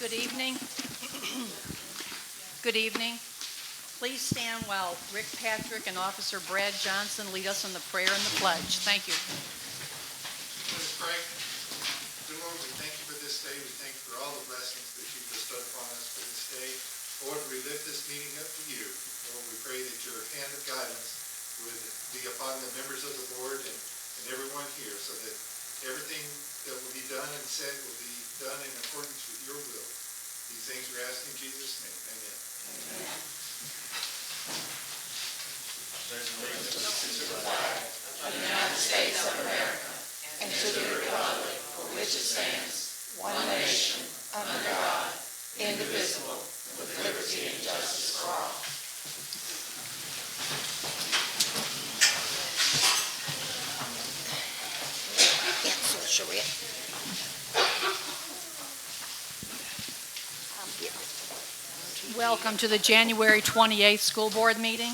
Good evening. Good evening. Please stand while Rick Patrick and Officer Brad Johnson lead us in the prayer and the pledge. Thank you. Let us pray. Dear Lord, we thank you for this day. We thank you for all the blessings that you bestowed upon us for this day. Lord, we lift this meeting up to you. Lord, we pray that your hand of guidance would be upon the members of the board and everyone here, so that everything that will be done and said will be done in accordance with your will. These things we ask in Jesus' name. Amen. Amen. There's allegiance to the flag of the United States of America and to the republic for which it stands, one nation, under God, indivisible, with liberty and justice for all. Welcome to the January 28th school board meeting.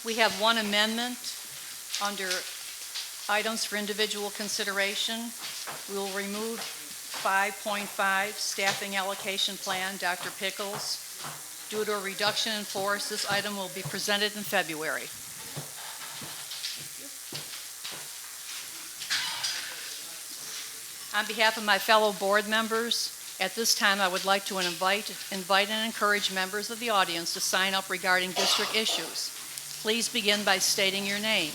We have one amendment under items for individual consideration. We will remove 5.5 staffing allocation plan, Dr. Pickles. Due to a reduction in force, this item will be presented in February. On behalf of my fellow board members, at this time I would like to invite and encourage members of the audience to sign up regarding district issues. Please begin by stating your name.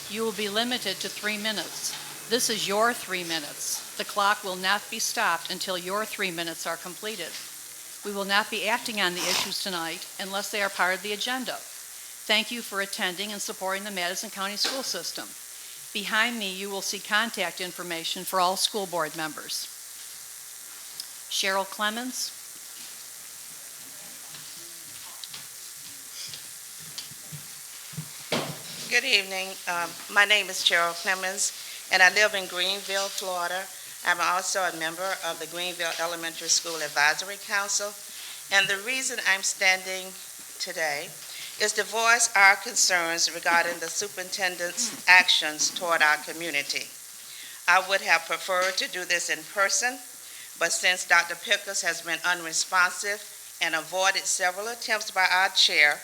You will be limited to 3 minutes. This is your 3 minutes. The clock will not be stopped until your 3 minutes are completed. We will not be acting on the issues tonight unless they are part of the agenda. Thank you for attending and supporting the Madison County School System. Behind me, you will see contact information for all school board members. Cheryl Clemens. Good evening. My name is Cheryl Clemens, and I live in Greenville, Florida. I'm also a member of the Greenville Elementary School Advisory Council, and the reason I'm standing today is to voice our concerns regarding the superintendent's actions toward our community. I would have preferred to do this in person, but since Dr. Pickles has been unresponsive and avoided several attempts by our chair,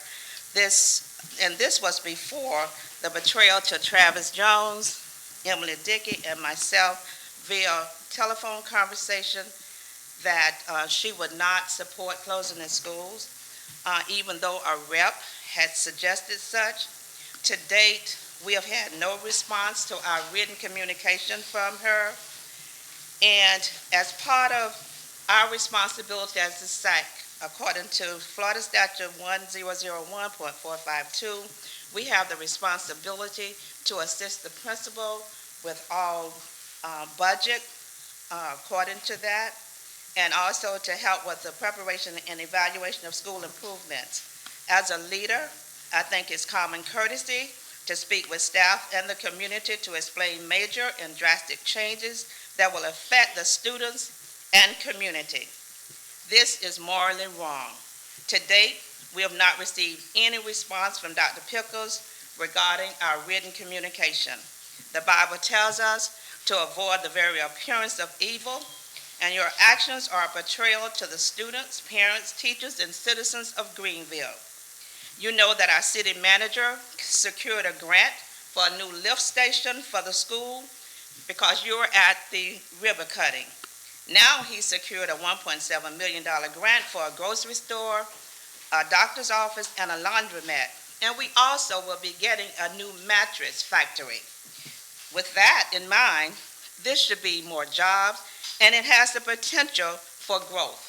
this was before the betrayal to Travis Jones, Emily Dickey, and myself via telephone conversation that she would not support closing the schools, even though a rep had suggested such. To date, we have had no response to our written communication from her. And as part of our responsibility as the SAC, according to Florida Statute 1001.452, we have the responsibility to assist the principal with all budget according to that, and also to help with the preparation and evaluation of school improvements. As a leader, I think it's common courtesy to speak with staff and the community to explain major and drastic changes that will affect the students and community. This is morally wrong. To date, we have not received any response from Dr. Pickles regarding our written communication. The Bible tells us to avoid the very appearance of evil, and your actions are a betrayal to the students, parents, teachers, and citizens of Greenville. You know that our city manager secured a grant for a new lift station for the school because you were at the river cutting. Now he secured a $1.7 million grant for a grocery store, a doctor's office, and a laundromat. And we also will be getting a new mattress factory. With that in mind, this should be more jobs, and it has the potential for growth.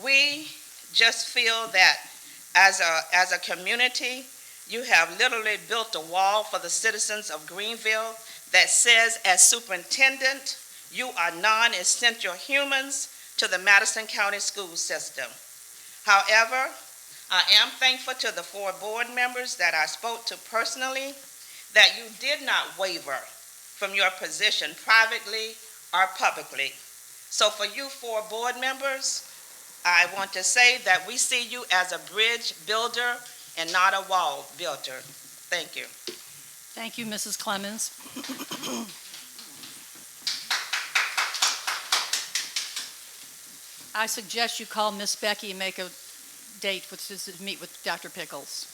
We just feel that as a community, you have literally built a wall for the citizens of Greenville that says, as superintendent, you are non-essential humans to the Madison County school system. However, I am thankful to the 4 board members that I spoke to personally that you did not waver from your position privately or publicly. So for you 4 board members, I want to say that we see you as a bridge builder and not a wall builder. Thank you. Thank you, Mrs. Clemens. I suggest you call Miss Becky and make a date to meet with Dr. Pickles.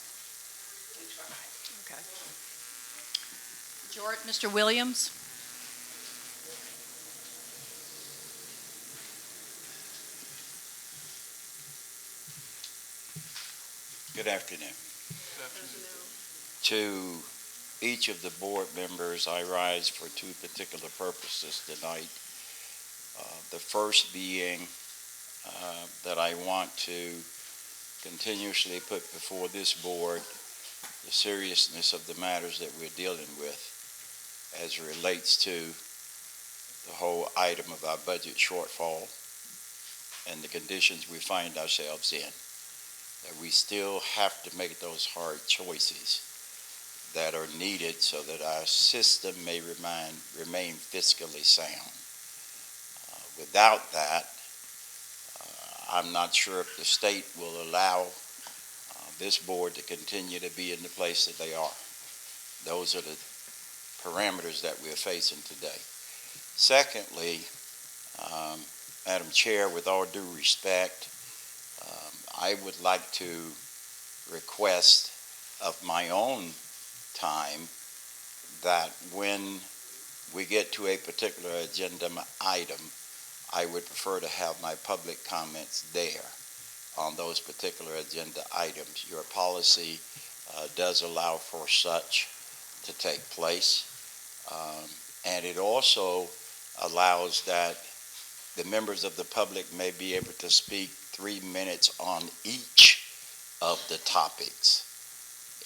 Okay. Mr. Williams? Good afternoon. To each of the board members, I rise for two particular purposes tonight. The first being that I want to continuously put before this board the seriousness of the matters that we're dealing with as it relates to the whole item of our budget shortfall and the conditions we find ourselves in. That we still have to make those hard choices that are needed so that our system may remain fiscally sound. Without that, I'm not sure if the state will allow this board to continue to be in the place that they are. Those are the parameters that we're facing today. Secondly, Madam Chair, with all due respect, I would like to request of my own time that when we get to a particular agenda item, I would prefer to have my public comments there on those particular agenda items. Your policy does allow for such to take place, and it also allows that the members of the public may be able to speak 3 minutes on each of the topics.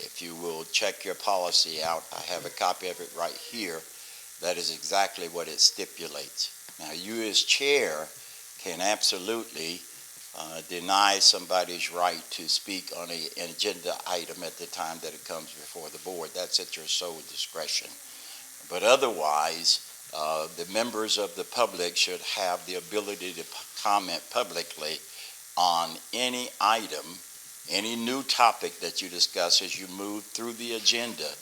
If you will check your policy out, I have a copy of it right here. That is exactly what it stipulates. Now, you as chair can absolutely deny somebody's right to speak on an agenda item at the time that it comes before the board. That's at your sole discretion. But otherwise, the members of the public should have the ability to comment publicly on any item, any new topic that you discuss as you move through the agenda.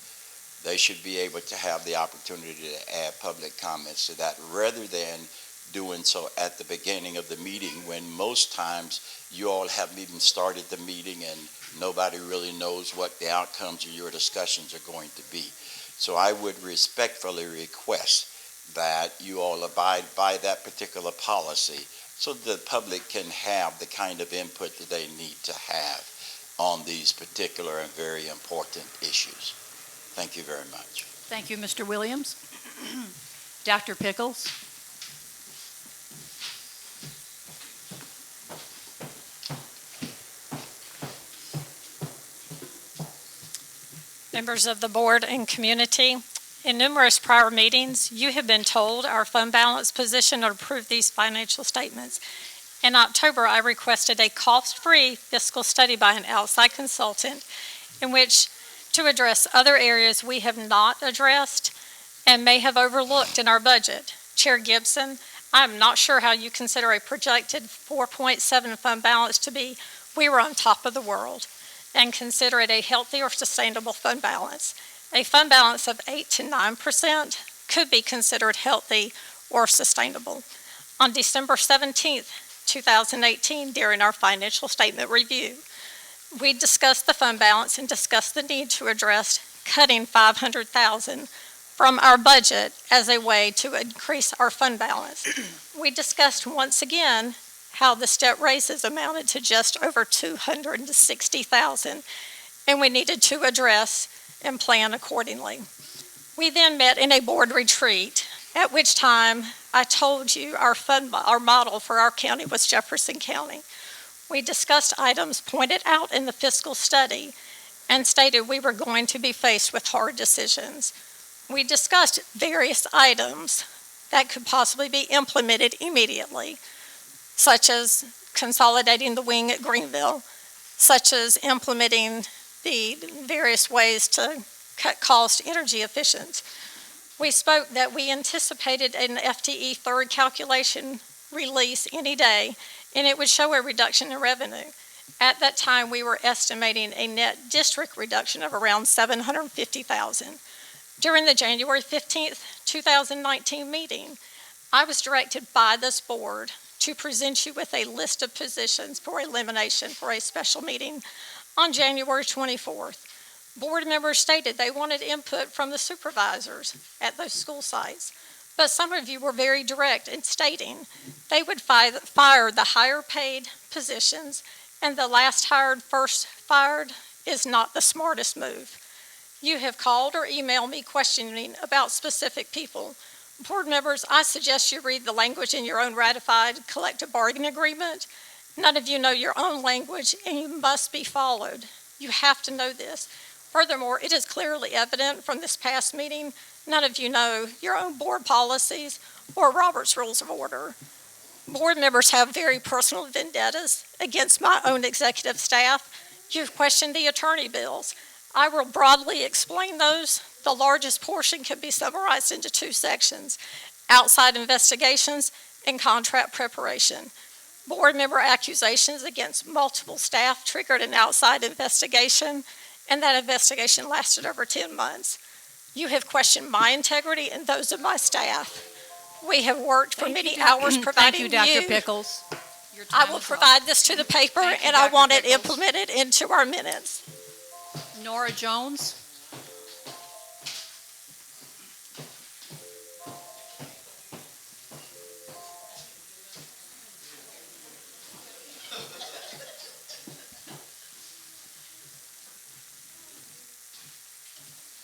They should be able to have the opportunity to add public comments to that rather than doing so at the beginning of the meeting when most times you all haven't even started the meeting and nobody really knows what the outcomes of your discussions are going to be. So I would respectfully request that you all abide by that particular policy so the public can have the kind of input that they need to have on these particular and very important issues. Thank you very much. Thank you, Mr. Williams. Dr. Pickles? Members of the board and community, in numerous prior meetings, you have been told our fund balance position to approve these financial statements. In October, I requested a cost-free fiscal study by an outside consultant in which to address other areas we have not addressed and may have overlooked in our budget. Chair Gibson, I'm not sure how you consider a projected 4.7 fund balance to be we were on top of the world and consider it a healthy or sustainable fund balance. A fund balance of 8 to 9% could be considered healthy or sustainable. On December 17th, 2018, during our financial statement review, we discussed the fund balance and discussed the need to address cutting $500,000 from our budget as a way to increase our fund balance. We discussed once again how the step raises amounted to just over $260,000, and we needed to address and plan accordingly. We then met in a board retreat, at which time I told you our model for our county was Jefferson County. We discussed items pointed out in the fiscal study and stated we were going to be faced with hard decisions. We discussed various items that could possibly be implemented immediately, such as consolidating the wing at Greenville, such as implementing the various ways to cut cost energy efficient. We spoke that we anticipated an FTE third calculation release any day, and it would show a reduction in revenue. At that time, we were estimating a net district reduction of around $750,000. During the January 15th, 2019 meeting, I was directed by this board to present you with a list of positions for elimination for a special meeting on January 24th. Board members stated they wanted input from the supervisors at those school sites, but some of you were very direct in stating they would fire the higher paid positions, and the last hired, first fired is not the smartest move. You have called or emailed me questioning about specific people. Board members, I suggest you read the language in your own ratified collective bargaining agreement. None of you know your own language, and you must be followed. You have to know this. Furthermore, it is clearly evident from this past meeting, none of you know your own board policies or Robert's Rules of Order. Board members have very personal vendettas against my own executive staff. You've questioned the attorney bills. I will broadly explain those. The largest portion can be summarized into two sections: outside investigations and contract preparation. Board member accusations against multiple staff triggered an outside investigation, and that investigation lasted over 10 months. You have questioned my integrity and those of my staff. We have worked for many hours providing Thank you, Dr. Pickles. Your I time will is up. provide this to the paper, Thank you, and I Dr. want it Pickles. implemented into our minutes. Nora Jones.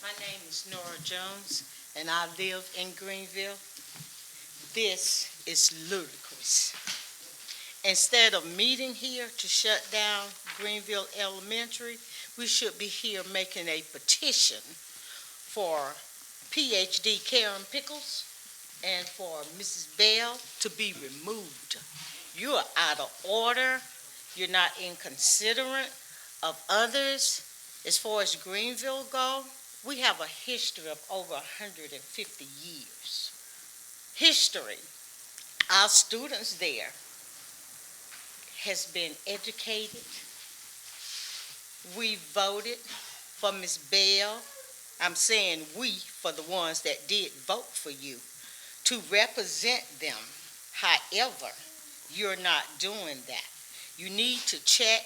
My name is Nora Jones, and I live in Greenville. This is ludicrous. Instead of meeting here to shut down Greenville Elementary, we should be here making a petition for PhD Karen Pickles and for Mrs. Bell to be removed. You are out of order. You're not inconsiderate of others. As far as Greenville go, we have a history of over 150 years. History. Our students there has been educated. We voted for Ms. Bell. I'm saying we, for the ones that did vote for you, to represent them. However, you're not doing that. You need to check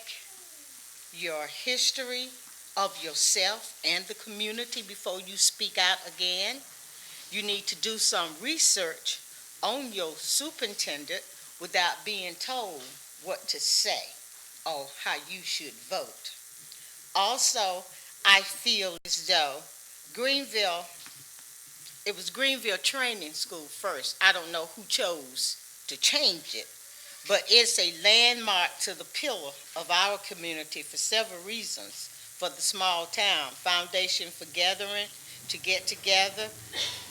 your history of yourself and the community before you speak out again. You need to do some research on your superintendent without being told what to say or how you should vote. Also, I feel as though it was Greenville Training School first. I don't know who chose to change it, but it's a landmark to the pillar of our community for several reasons. For the small town, foundation for gathering, to get together,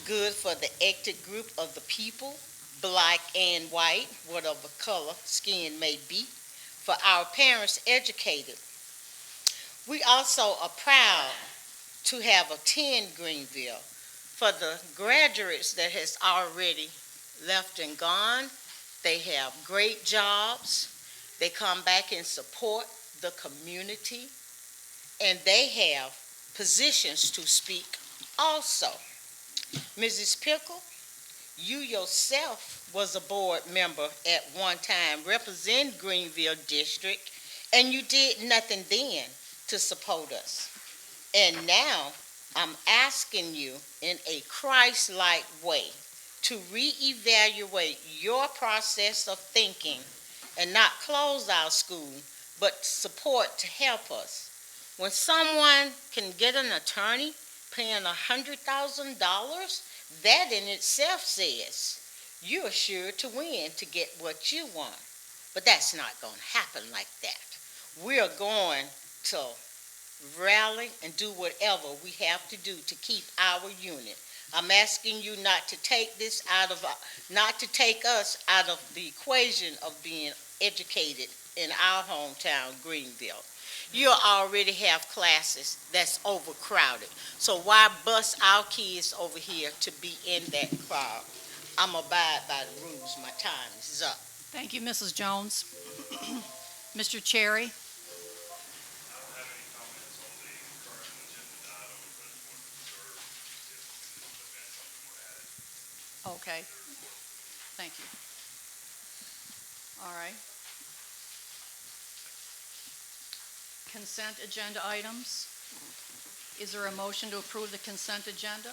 good for the ethnic group of the people, black and white, whatever color skin may be, for our parents educated. We also are proud to have attended Greenville. For the graduates that has already left and gone, they have great jobs. They come back and support the community, and they have positions to speak also. Mrs. Pickle, you yourself was a board member at one time representing Greenville District, and you did nothing then to support us. And now I'm asking you in a Christ-like way to reevaluate your process of thinking and not close our school, but support to help us. When someone can get an attorney paying $100,000, that in itself says you're sure to win to get what you want. But that's not going to happen like that. We're going to rally and do whatever we have to do to keep our unit. I'm asking you not to take us out of the equation of being educated in our hometown, Greenville. You already have classes that's overcrowded. So why bus our kids over here to be in that crowd? I'm abide by the rules. My time is up. Thank you, Mrs. Jones. Mr. Cherry. Okay. Thank you. All right. Consent agenda items. Is there a motion to approve the consent agenda?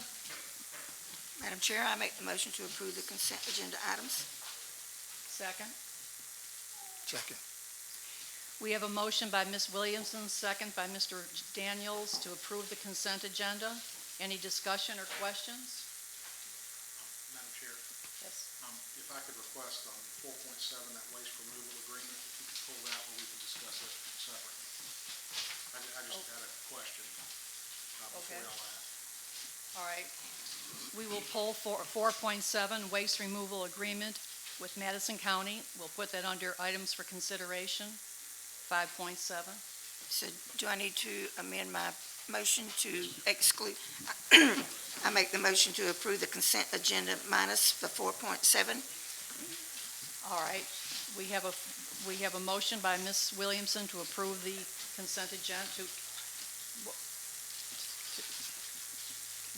Madam Chair, I make the motion to approve the consent agenda items. Second. Second. We have a motion by Ms. Williamson, second by Mr. Daniels to approve the consent agenda. Any discussion or questions? Madam Chair, Yes. if I could request on 4.7, that waste removal agreement, if you could pull that one, we can discuss it separately. I just had a question before Okay. y'all ask. All right. We will pull 4.7 waste removal agreement with Madison County. We'll put that under items for consideration. 5.7. So do I need to amend my motion to exclude? I make the motion to approve the consent agenda minus the 4.7. All right. We have a motion by Ms. Williamson to approve the consent agenda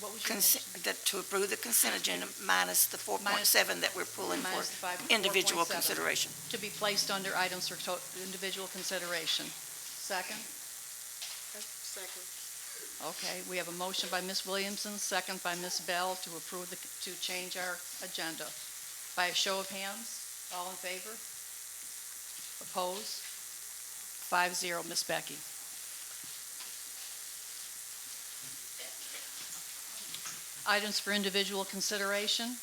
what was your motion? To approve the consent agenda minus the 4.7 that we're pulling for Minus the individual 4.7. consideration. To be placed under items for individual consideration. Second? Second. Okay, we have a motion by Ms. Williamson, second by Ms. Bell to approve to change our agenda. By a show of hands, all in favor? Opposed? 5-0, Ms. Becky. Items for individual consideration.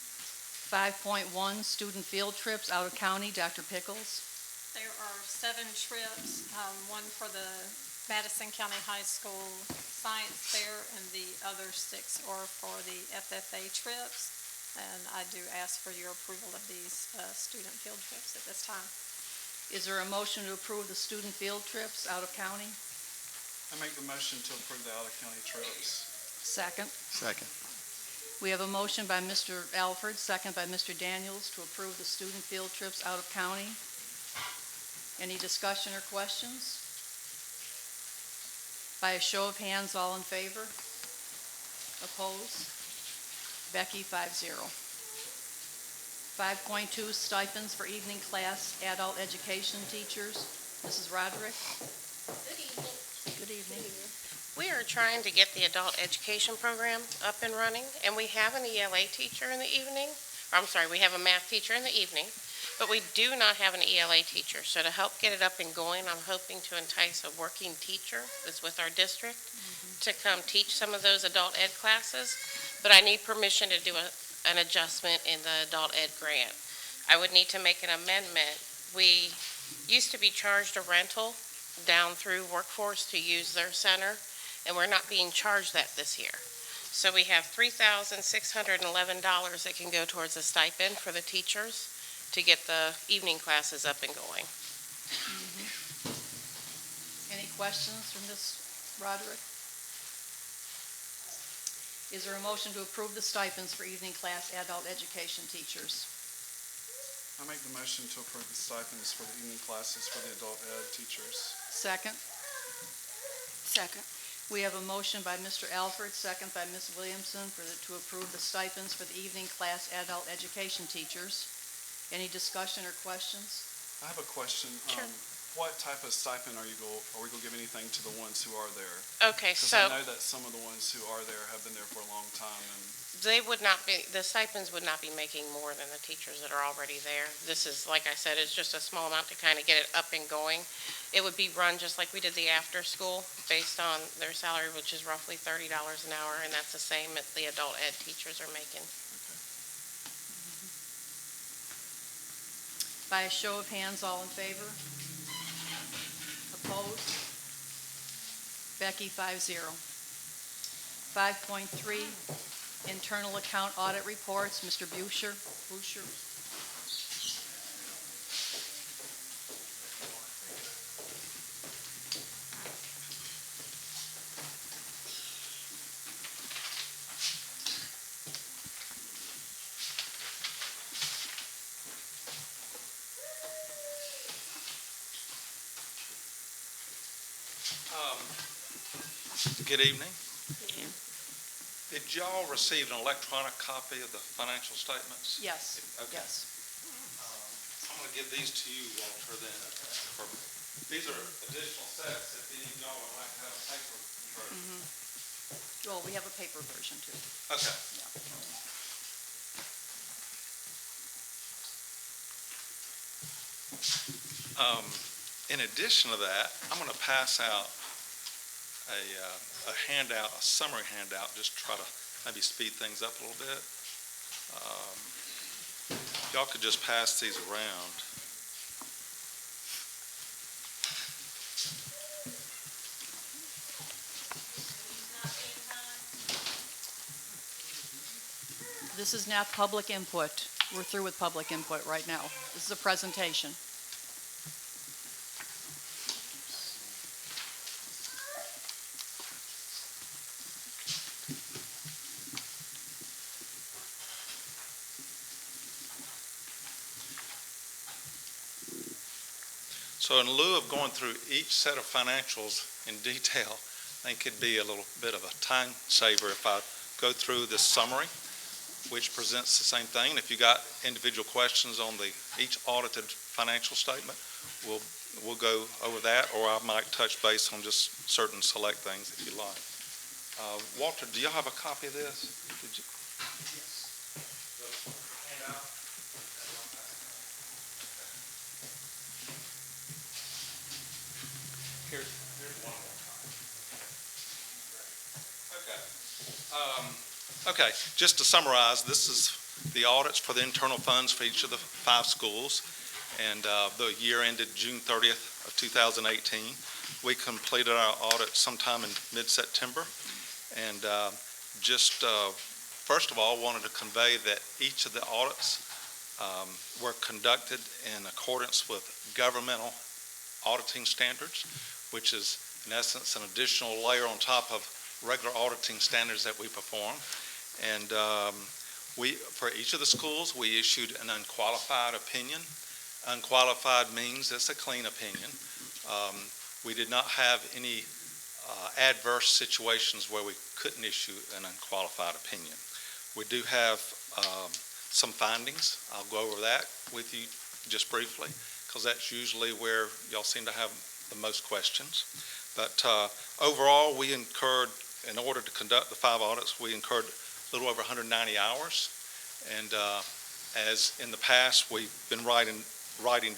5.1, student field trips out of county. Dr. Pickles. There are 7 trips, one for the Madison County High School Science Fair, and the other 6 are for the FFA trips. And I do ask for your approval of these student field trips at this time. Is there a motion to approve the student field trips out of county? I make the motion to approve the out-of-county trips. Second. Second. We have a motion by Mr. Alford, second by Mr. Daniels to approve the student field trips out of county. Any discussion or questions? By a show of hands, all in favor? Opposed? Becky, 5-0. 5.2, stipends for evening class adult education teachers. Mrs. Roderick? Good evening. Good evening. We are trying to get the adult education program up and running, and we have an ELA teacher in the evening. We have a math teacher in the evening, but we do not have an ELA teacher. So to help get it up and going, I'm hoping to entice a working teacher that's with our district to come teach some of those adult ed classes, but I need permission to do an adjustment in the adult ed grant. I would need to make an amendment. We used to be charged a rental down through Workforce to use their center, and we're not being charged that this year. So we have $3,611 that can go towards a stipend for the teachers to get the evening classes up and going. Any questions from Ms. Roderick? Is there a motion to approve the stipends for evening class adult education teachers? I make the motion to approve the stipends for the evening classes for the adult ed teachers. Second. Second. We have a motion by Mr. Alford, second by Ms. Williamson to approve the stipends for the evening class adult education teachers. Any discussion or questions? I have a question. Sure. What type of stipend are we going to give anything to the ones who are there? Okay, Because so I know that some of the ones who are there have been there for a long time, and the stipends would not be making more than the teachers that are already there. This is, like I said, it's just a small amount to kind of get it up and going. It would be run just like we did the after school based on their salary, which is roughly $30 an hour, and that's the same that the adult ed teachers are making. By a show of hands, all in favor? Opposed? Becky, 5-0. 5.3, internal account audit reports. Mr. Boucher. Good evening. Did y'all receive an electronic copy of the financial statements? Yes, Okay. yes. I'm going to to give these to you, Walter, then. These are additional sets if any of y'all would like to have a paper version. Well, we have a paper version too. Okay. In addition to that, I'm going to pass out a handout, a summary handout, just try to maybe speed things up a little bit. Y'all could just pass these around. This is now public input. We're through with public input right now. This is a presentation. So in lieu of going through each set of financials in detail, I think it'd be a little bit of a time saver if I go through this summary, which presents the same thing. And if you got individual questions on each audited financial statement, we'll go over that, or I might touch base on just certain select things if you like. Walter, do y'all have a copy of this? Did you? Here's one more time. Okay, just to summarize, this is the audits for the internal funds for each of the 5 schools, and the year ended June 30th of 2018. We completed our audit sometime in mid-September, and first of all, wanted to convey that each of the audits were conducted in accordance with governmental auditing standards, which is in essence an additional layer on top of regular auditing standards that we perform. And for each of the schools, we issued an unqualified opinion. Unqualified means it's a clean opinion. We did not have any adverse situations where we couldn't issue an unqualified opinion. We do have some findings. I'll go over that with you just briefly, because that's usually where y'all seem to have the most questions. But overall, we incurred, in order to conduct the 5 audits, we incurred a little over 190 hours. And as in the past, we've been writing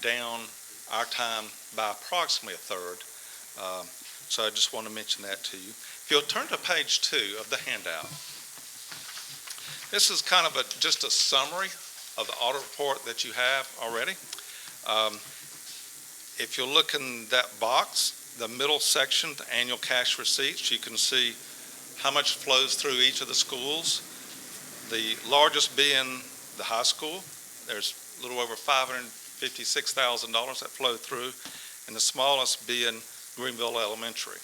down our time by approximately a third. So I just want to mention that to you. If you'll turn to page 2 of the handout, this is kind of just a summary of the audit report that you have already. If you look in that box, the middle section, the annual cash receipts, you can see how much flows through each of the schools. The largest being the high school. There's a little over $556,000 that flow through, and the smallest being Greenville Elementary.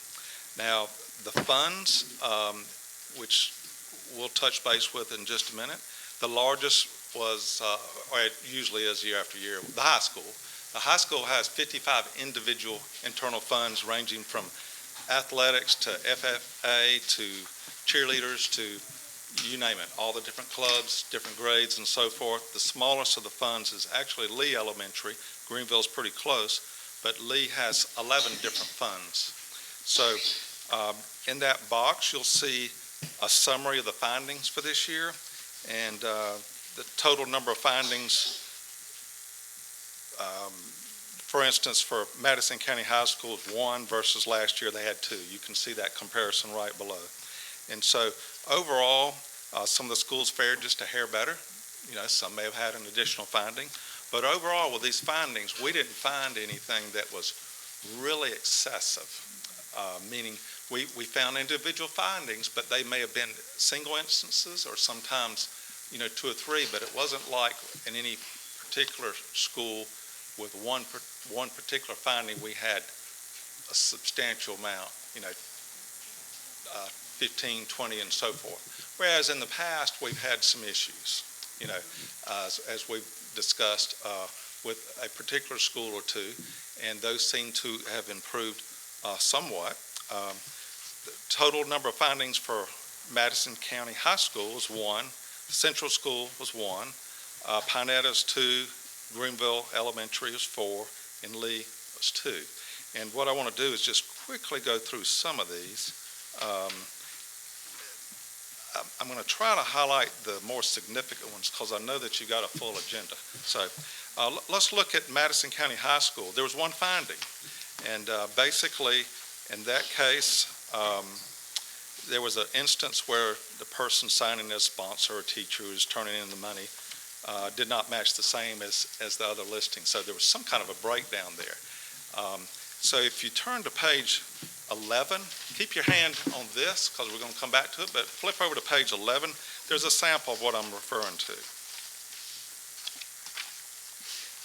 Now, the funds, which we'll touch base with in just a minute, the largest was, or it usually is year after year, the high school. The high school has 55 individual internal funds ranging from athletics to FFA to cheerleaders to you name it, all the different clubs, different grades and so forth. The smallest of the funds is actually Lee Elementary. Greenville's pretty close, but Lee has 11 different funds. So in that box, you'll see a summary of the findings for this year, and the total number of findings, for instance, for Madison County High School is 1 versus last year they had 2. You can see that comparison right below. And so overall, some of the schools fared just a hair better. You know, some may have had an additional finding. But overall, with these findings, we didn't find anything that was really excessive, meaning we found individual findings, but they may have been single instances or sometimes, 2 or 3, but it wasn't like in any particular school with one particular finding we had a substantial amount, 15, 20, and so forth. Whereas in the past, we've had some issues, as we've discussed with a particular school or 2, and those seem to have improved somewhat. The total number of findings for Madison County High School was 1. Central School was 1. Pinetta's 2. Greenville Elementary is 4, and Lee was 2. And what I want to do is just quickly go through some of these. I'm going to try to highlight the more significant ones because I know that you got a full agenda. So let's look at Madison County High School. There was one finding, and basically in that case, there was an instance where the person signing as sponsor or teacher who was turning in the money did not match the same as the other listing. So there was some kind of a breakdown there. So if you turn to page 11, keep your hand on this because we're going to come back to it, but flip over to page 11. There's a sample of what I'm referring to.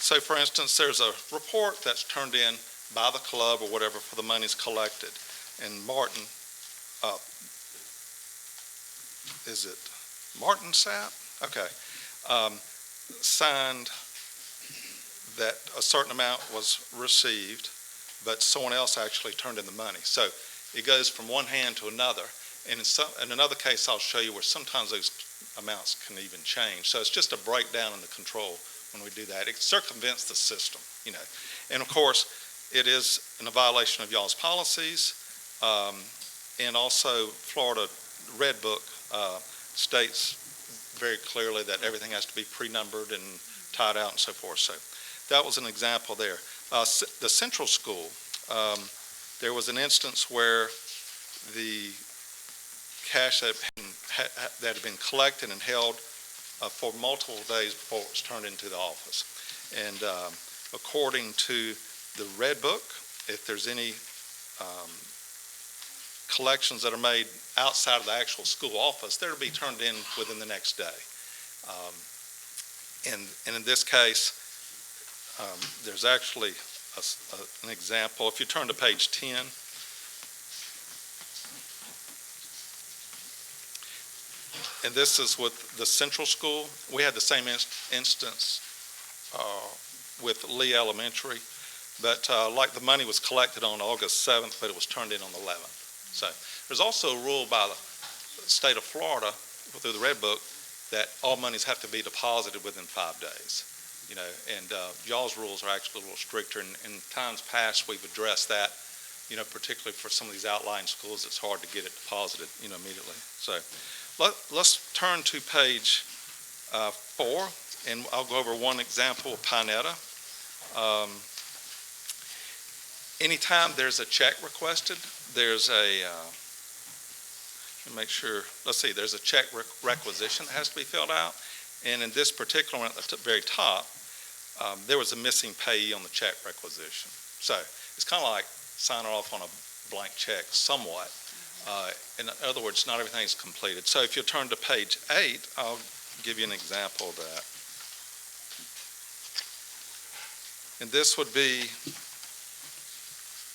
So for instance, there's a report that's turned in by the club or whatever for the monies collected. And Martin, is it Martin Sapp? Okay. Signed that a certain amount was received, but someone else actually turned in the money. So it goes from one hand to another. And in another case, I'll show you where sometimes those amounts can even change. So it's just a breakdown in the control when we do that. It circumvents the system, you know. And of course, it is in a violation of y'all's policies. And also Florida Red Book states very clearly that everything has to be pre-numbered and tied out and so forth. So that was an example there. The Central School, there was an instance where the cash that had been collected and held for multiple days before it was turned into the office. And according to the Red Book, if there's any collections that are made outside of the actual school office, they're to be turned in within the next day. And in this case, there's actually an example. If you turn to page 10, and this is with the Central School. We had the same instance with Lee Elementary, but like the money was collected on August 7th, but it was turned in on the 11th. So there's also a rule by the state of Florida through the Red Book that all monies have to be deposited within 5 days. You know, and y'all's rules are actually a little stricter. And in times past, we've addressed that, you know, particularly for some of these outlying schools, it's hard to get it deposited, you know, immediately. So let's turn to page 4, and I'll go over one example of Pinetta. Anytime there's a check requested, there's a, make sure, let's see, there's a check requisition that has to be filled out. And in this particular one at the very top, there was a missing payee on the check requisition. So it's kind of like signing off on a blank check somewhat. In other words, not everything is completed. So if you turn to page 8, I'll give you an example of that. And this would be,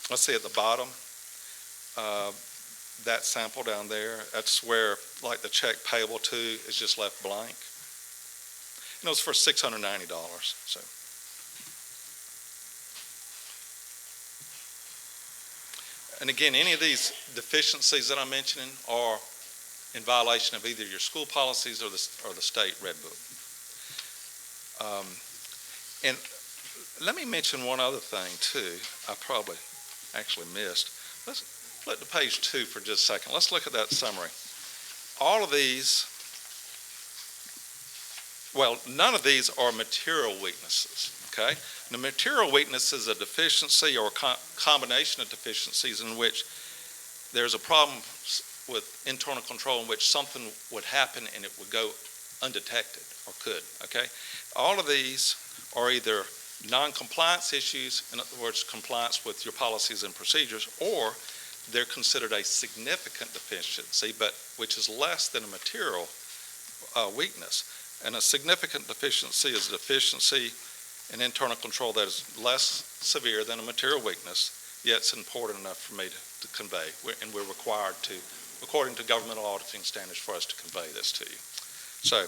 let's see at the bottom, that sample down there, that's where like the check payable to is just left blank. And it was for $690. So. And again, any of these deficiencies that I'm mentioning are in violation of either your school policies or the state Red Book. And let me mention one other thing too. I probably actually missed. Let's flip to page 2 for just a second. Let's look at that summary. All of these, well, none of these are material weaknesses, okay? The material weakness is a deficiency or a combination of deficiencies in which there's a problem with internal control in which something would happen and it would go undetected or could, okay? All of these are either non-compliance issues, in other words, compliance with your policies and procedures, or they're considered a significant deficiency, but which is less than a material weakness. And a significant deficiency is a deficiency in internal control that is less severe than a material weakness, yet it's important enough for me to convey. And we're required to, according to governmental auditing standards, for us to convey this to you. So,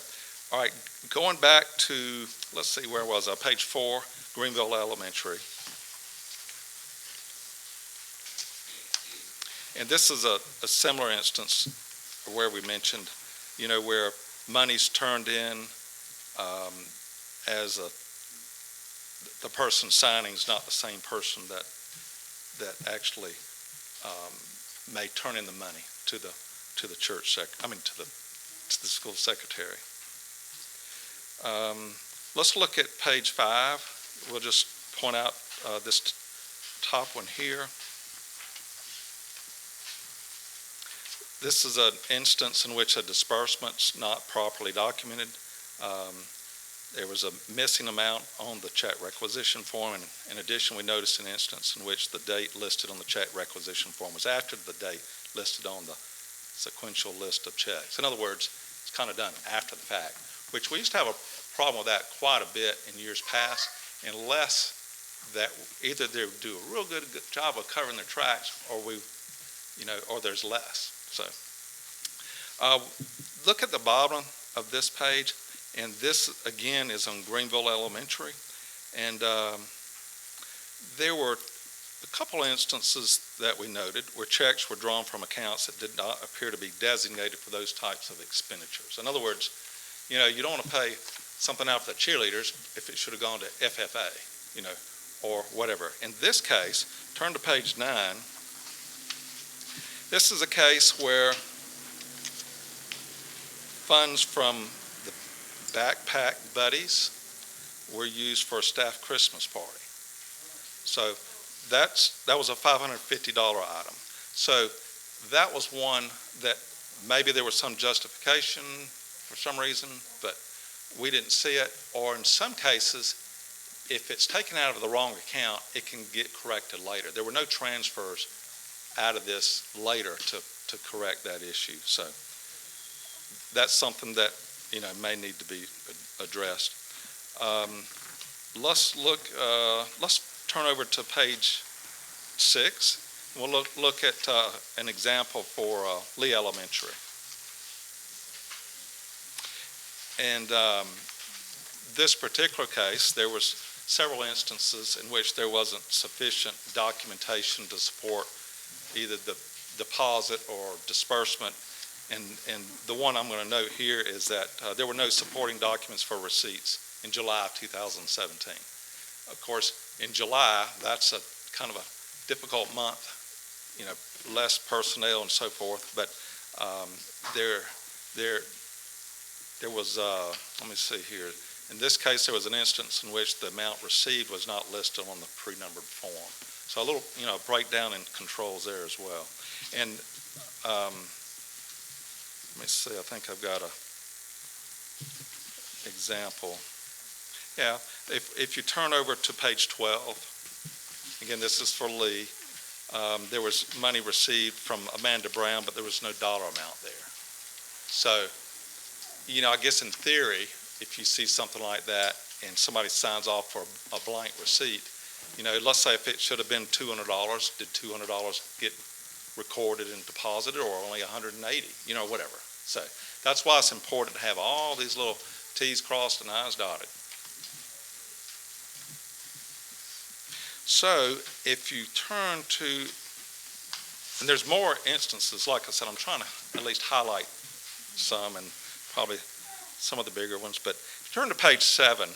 all right, going back to, let's see, where was I? Page 4, Greenville Elementary. And this is a similar instance where we mentioned, you know, where money's turned in as a the person signing is not the same person that actually may turn in the money to the church to the school secretary. Let's look at page 5. We'll just point out this top one here. This is an instance in which a disbursement's not properly documented. There was a missing amount on the check requisition form, and in addition, we noticed an instance in which the date listed on the check requisition form was after the date listed on the sequential list of checks. In other words, it's kind of done after the fact, which we used to have a problem with that quite a bit in years past, unless that either they do a real good job of covering their tracks, or or there's less. So, look at the bottom of this page, and this again is on Greenville Elementary, and there were a couple instances that we noted where checks were drawn from accounts that did not appear to be designated for those types of expenditures. In other words, you don't want to pay something out for the cheerleaders if it should have gone to FFA, or whatever. In this case, turn to page 9. This is a case where funds from the Backpack Buddies were used for a staff Christmas party. So that was a $550 item. So that was one that maybe there was some justification for some reason, but we didn't see it. Or in some cases, if it's taken out of the wrong account, it can get corrected later. There were no transfers out of this later to correct that issue. So that's something that may need to be addressed. Let's turn over to page 6. We'll look at an example for Lee Elementary. And this particular case, there was several instances in which there wasn't sufficient documentation to support either the deposit or disbursement. And the one I'm going to note here is that there were no supporting documents for receipts in July of 2017. Of course, in July, that's a kind of a difficult month, less personnel and so forth. But there was, let me see here. In this case, there was an instance in which the amount received was not listed on the pre-numbered form. So a little, breakdown in controls there as well. And let me see, I think I've got a example. Yeah, if you turn over to page 12, again, this is for Lee. There was money received from Amanda Brown, but there was no dollar amount there. So, I guess in theory, if you see something like that and somebody signs off for a blank receipt, let's say if it should have been $200, did $200 get recorded and deposited, or only 180, whatever. So that's why it's important to have all these little T's crossed and I's dotted. So if you turn to, and there's more instances, like I said, I'm trying to at least highlight some and probably some of the bigger ones, but if you turn to page 7,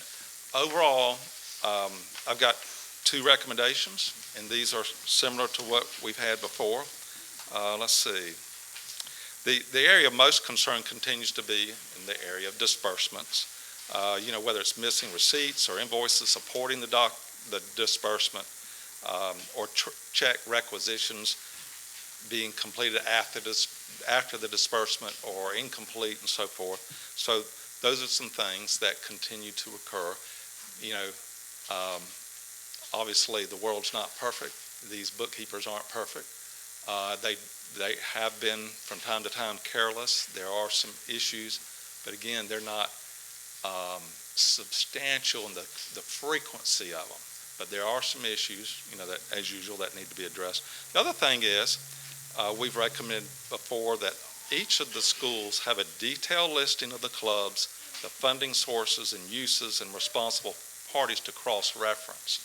overall, I've got 2 recommendations, and these are similar to what we've had before. Let's see. The area of most concern continues to be in the area of disbursements. Whether it's missing receipts or invoices supporting the disbursement, or check requisitions being completed after the disbursement or incomplete and so forth. So those are some things that continue to occur. Obviously the world's not perfect. These bookkeepers aren't perfect. They have been from time to time careless. There are some issues, but again, they're not substantial in the frequency of them. But there are some issues, that as usual, that need to be addressed. The other thing is, we've recommended before that each of the schools have a detailed listing of the clubs, the funding sources and uses, and responsible parties to cross-reference.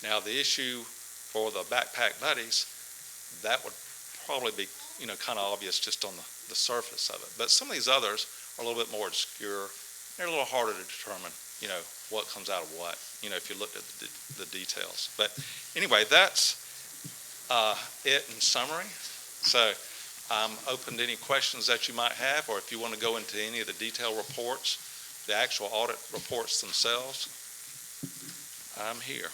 Now, the issue for the Backpack Buddies, that would probably be, kind of obvious just on the surface of it. But some of these others are a little bit more obscure. They're a little harder to determine. what comes out of what, if you looked at the details. But anyway, that's it in summary. So I'm open to any questions that you might have, or if you want to go into any of the detailed reports, the actual audit reports themselves, I'm here.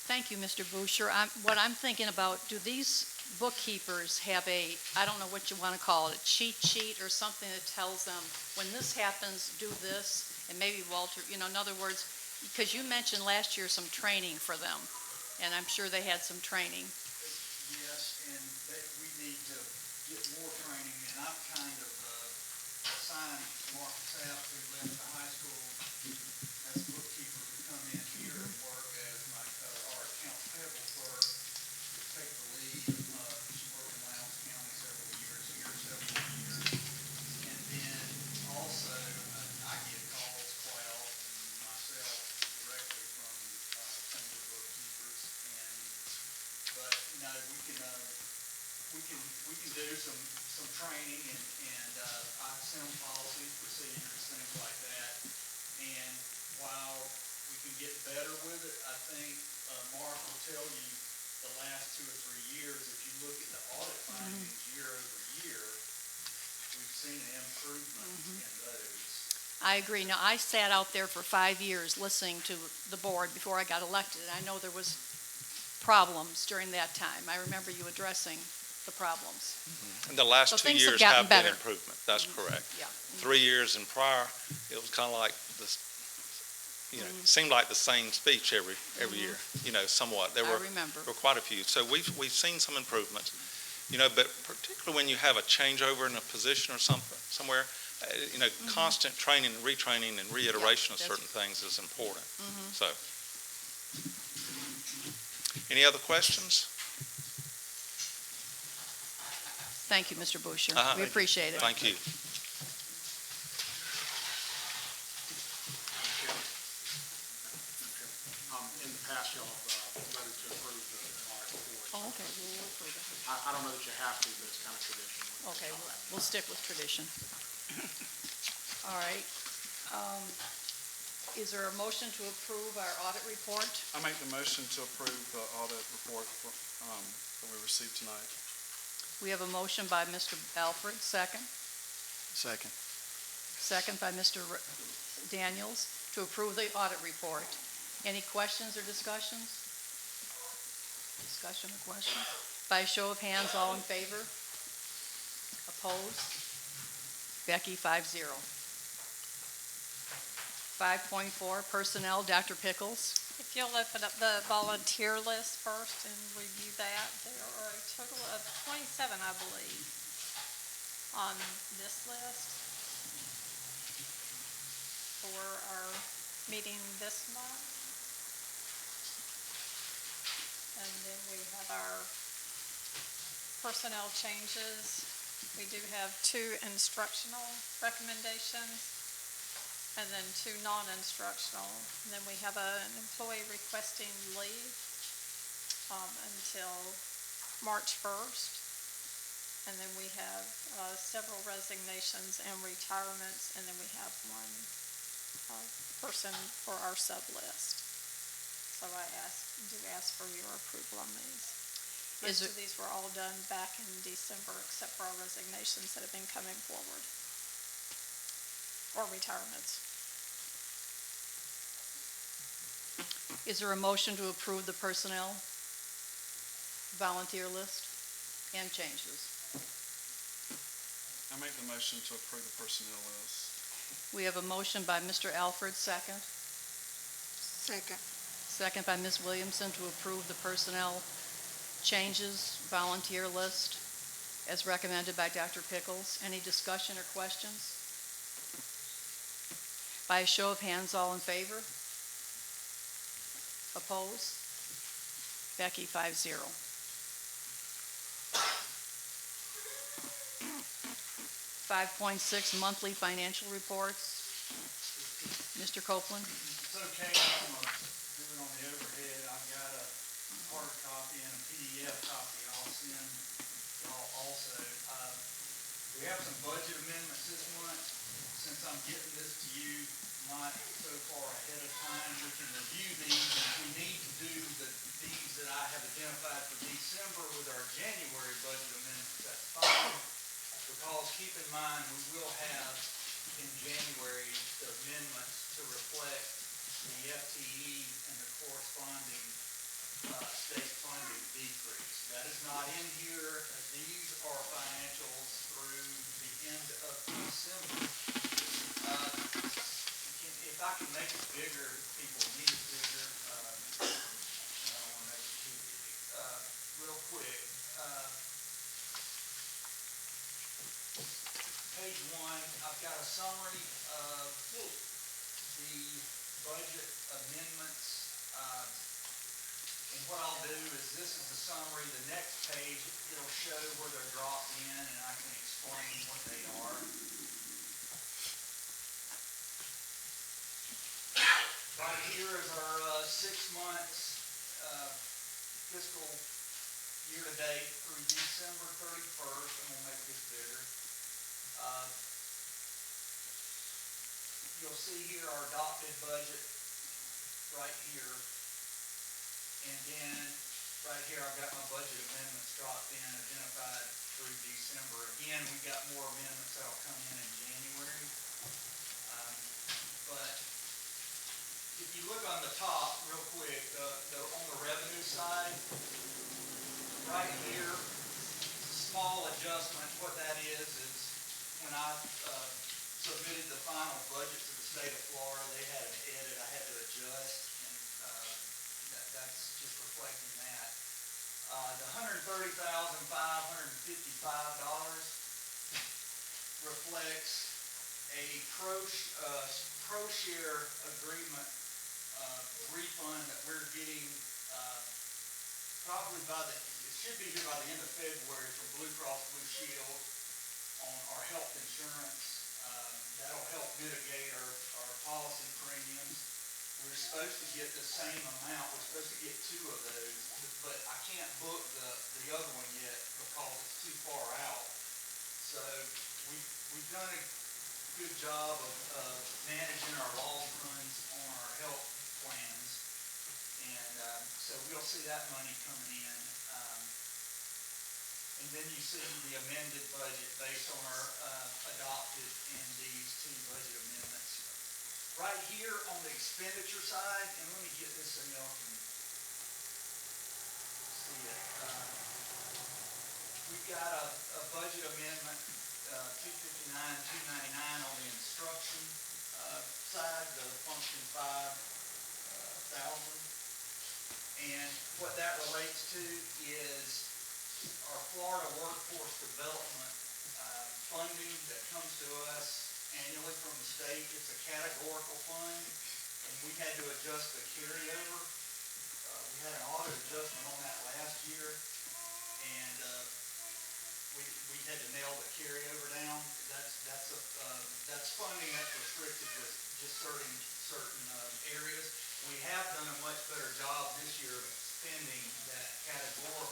Thank you, Mr. Boucher. What I'm thinking about, do these bookkeepers have I don't know what you want to call it, a cheat sheet or something that tells them, when this happens, do this, and maybe Walter, in other words, because you mentioned last year some training for them, and I'm sure they had some training. Yes, and we need to get more training, and I've kind of assigned Mark Sapp, who left the high school as a bookkeeper, to come in here and work as our accounts payable clerk, to take the lead. She worked in Lowndes County several years, here several years. And then also, I get calls quite often myself directly from some of the bookkeepers, but we can do some training, and I've sent them policies, procedures, things like that. And while we can get better with it, I think Mark will tell you the last 2 or 3 years, if you look at the audit findings year over year, we've seen an improvement in those. I agree. Now, I sat out there for 5 years listening to the board before I got elected, and I know there was problems during that time. I remember you addressing the problems. And the last So 2 things have years gotten have been better. improvement. That's correct. Yeah. 3 years and prior, it was kind of like this, seemed like the same speech every year, somewhat. There I were remember. quite a few. So we've seen some improvements, but particularly when you have a changeover in a position or somewhere, constant training, retraining, and reiteration of that's- certain things is important. So, any other questions? Thank you, Mr. Boucher. Uh-huh. We appreciate it. Thank you. In the past, y'all have voted to approve the audit report. Oh, okay, we'll approve it. I don't know that you have to, but it's kind of tradition. Okay, we'll stick with tradition. All right. Is there a motion to approve our audit report? I make the motion to approve the audit report that we received tonight. We have a motion by Mr. Alfred, second. Second. Second by Mr. Daniels to approve the audit report. Any questions or discussions? Discussion or questions? By a show of hands, all in favor? Opposed? Becky, 5-0. 5.4, personnel, Dr. Pickles. If you'll open up the volunteer list first and review that, there are a total of 27, I believe, on this list for our meeting this month. And then we have our personnel changes. We do have 2 instructional recommendations and then 2 non-instructional. And then we have an employee requesting leave until March 1st. And then we have several resignations and retirements, and then we have 1 person for our sub-list. So I do ask for your approval on these. Most of these were all done back in December, except for our resignations that have been coming forward, or retirements. Is there a motion to approve the personnel volunteer list and changes? I make the motion to approve the personnel list. We have a motion by Mr. Alfred, second. Second. Second by Ms. Williamson to approve the personnel changes volunteer list as recommended by Dr. Pickles. Any discussion or questions? By a show of hands, all in favor? Opposed? Becky, 5-0. 5.6, monthly financial reports. Mr. Copeland? It's okay, I'm doing on the overhead. I've got a hard copy and a PDF copy I'll send y'all also. We have some budget amendments this month. Since I'm getting this to you not so far ahead of time. We can review these, and if we need to do these that I have identified for December with our January budget amendments, that's fine. Because keep in mind, we will have in January the amendments to reflect the FTE and the corresponding state funding decrease. That is not in here. These are financials through the end of December. If I can make it bigger, people need it bigger. I don't want to make it too big. Real quick. Page 1, I've got a summary of the budget amendments. And what I'll do is, this is the summary. The next page, it'll show where they're dropped in, and I can explain what they are. Right here is our 6 months fiscal year-to-date through December 31st. I'm going to make this bigger. You'll see here our adopted budget right here. And then right here I've got my budget amendments dropped in, identified through December. Again, we've got more amendments that'll come in January. But if you look on the top real quick, on the revenue side, right here, small adjustment. What that is when I submitted the final budget to the state of Florida, they had an edit I had to adjust, and that's just reflecting that. The $130,555 reflects a pro-share agreement refund that we're getting probably it should be here by the end of February from Blue Cross Blue Shield on our health insurance. That'll help mitigate our policy premiums. We're supposed to get the same amount. We're supposed to get 2 of those, but I can't book the other one yet because it's too far out. So we've done a good job of managing our loss runs on our health plans, and so we'll see that money coming in. And then you see the amended budget based on our adopted and these 2 budget amendments. Right here on the expenditure side, and let me get this so y'all can see it. We've got a budget amendment, 259, 299 on the instruction side, the function 5,000. And what that relates to is our Florida Workforce Development funding that comes to us annually from the state. It's a categorical fund, and we had to adjust the carryover. We had an audit adjustment on that last year, and we had to nail the carryover down. That's funding that's restricted to just certain areas. We have done a much better job this year of spending that categorical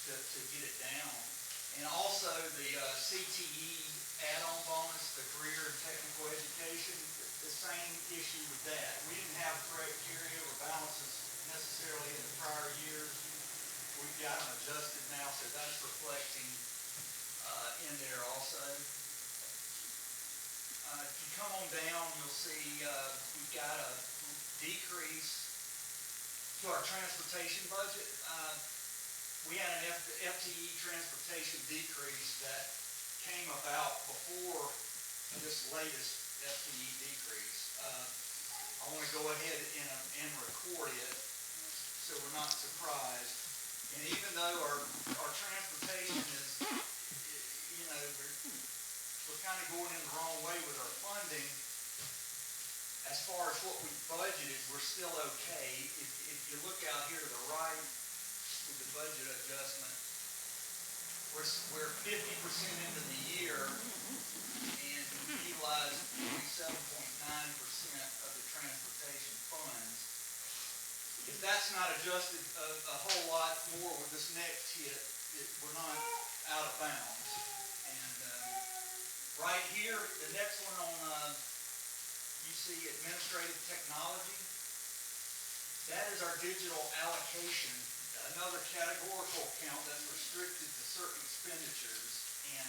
to get it down. And also the CTE add-on bonus, the career and technical education, the same issue with that. We didn't have correct carryover balances necessarily in the prior years. We've got them adjusted now, so that's reflecting in there also. If you come on down, you'll see we've got a decrease to our transportation budget. We had an FTE transportation decrease that came about before this latest FTE decrease. I want to go ahead and record it so we're not surprised. And even though our transportation is, we're kind of going in the wrong way with our funding, as far as what we budgeted, we're still okay. If you look out here to the right, with the budget adjustment, we're 50% into the year, and we utilized 47.9% of the transportation funds. If that's not adjusted a whole lot more with this next hit, we're not out of bounds. And right here, the next one on see administrative technology. That is our digital allocation, another categorical account that's restricted to certain expenditures. And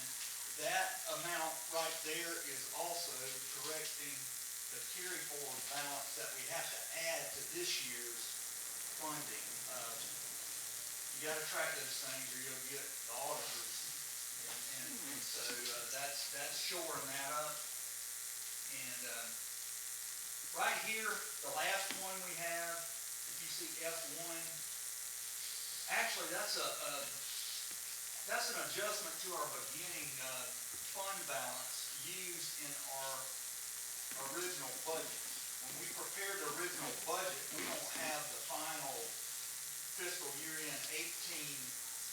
that amount right there is also correcting the carry forward balance that we have to add to this year's funding. You got to track those things or you'll get the auditors. And so that's shoring that up. And right here, the last one we have, if you see F1, actually that's an adjustment to our beginning fund balance used in our original budget. When we prepared the original budget, we don't have the final fiscal year end 18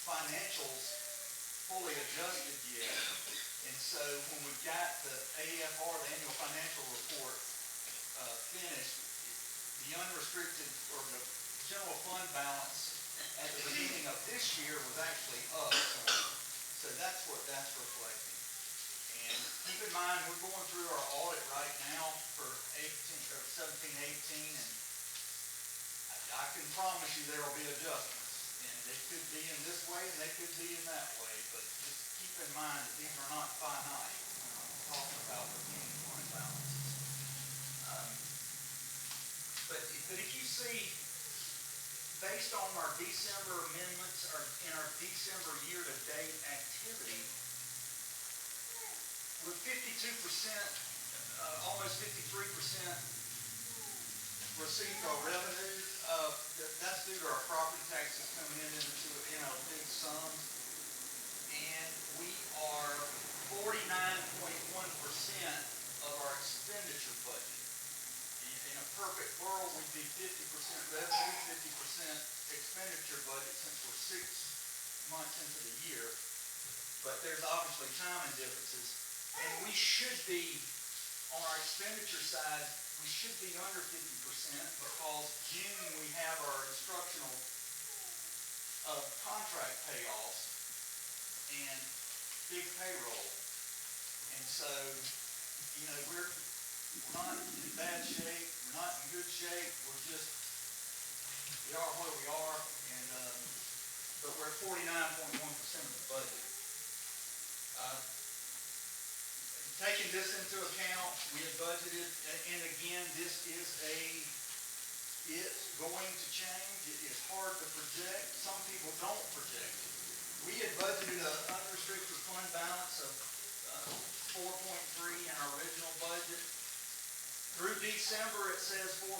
financials fully adjusted yet. And so when we got the AFR, the annual financial report, finished, the unrestricted or the general fund balance at the beginning of this year was actually up. So that's what that's reflecting. And keep in mind, we're going through our audit right now for 17-18, and I can promise you there will be adjustments. And they could be in this way and they could be in that way, but just keep in mind that these are not finite. I'm talking about beginning fund balances. But if you see, based on our December amendments and our December year-to-date activity, with 52%, almost 53% received our revenue, that's due to our property taxes coming in our big sums. And we are 49.1% of our expenditure budget. In a perfect world, we'd be 50% revenue, 50% expenditure budget since we're 6 months into the year. But there's obviously timing differences. And we should be, on our expenditure side, we should be under 50% because June we have our instructional contract payoffs and big payroll. And so, you know, we're not in bad shape, we're not in good shape, we are where we are, and but we're at 49.1% of the budget. Taking this into account, we had budgeted, and again, it's going to change. It is hard to project. Some people don't project it. We had budgeted an unrestricted fund balance of 4.3 in our original budget. Through December, it says 4.7.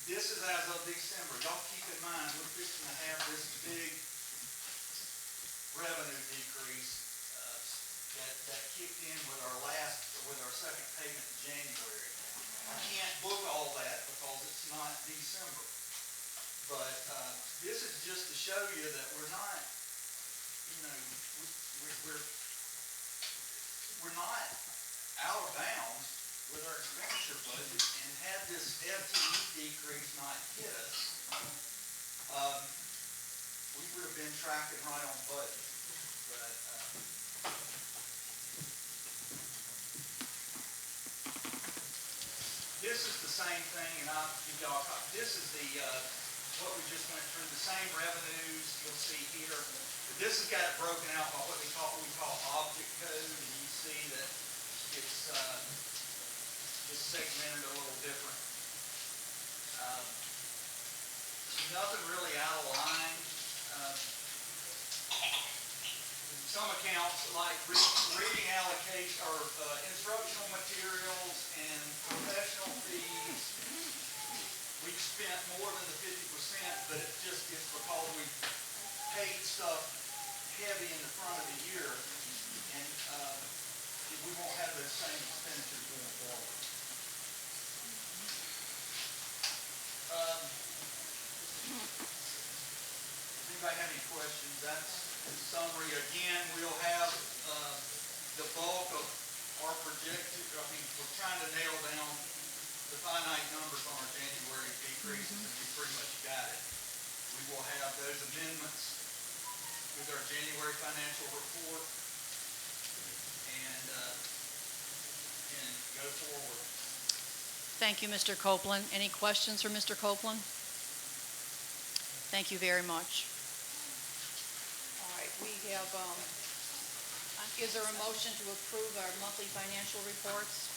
This is as of December. Y'all keep in mind, we're fixing to have this big revenue decrease that kicked in with our second payment in January. I can't book all that because it's not December. But this is just to show you that we're not, you know, we're not out of bounds with our expenditure budget, and had this FTE decrease not hit us, we would have been tracking right on budget. But this is the same thing, and this is what we just went through, the same revenues you'll see here. But this has got it broken out by what we call object code, and you see that it's just segmented a little different. Nothing really out of line. Some accounts like reading allocation or instructional materials and professional fees, we've spent more than the 50%, but it's because we paid stuff heavy in the front of the year, and we won't have those same expenditures going forward. Anybody have any questions? That's in summary. Again, we'll have the bulk of our projected, we're trying to nail down the finite numbers on our January decreases, and we pretty much got it. We will have those amendments with our January financial report, and go forward. Thank you, Mr. Copeland. Any questions for Mr. Copeland? Thank you very much. All right, we have, is there a motion to approve our monthly financial reports?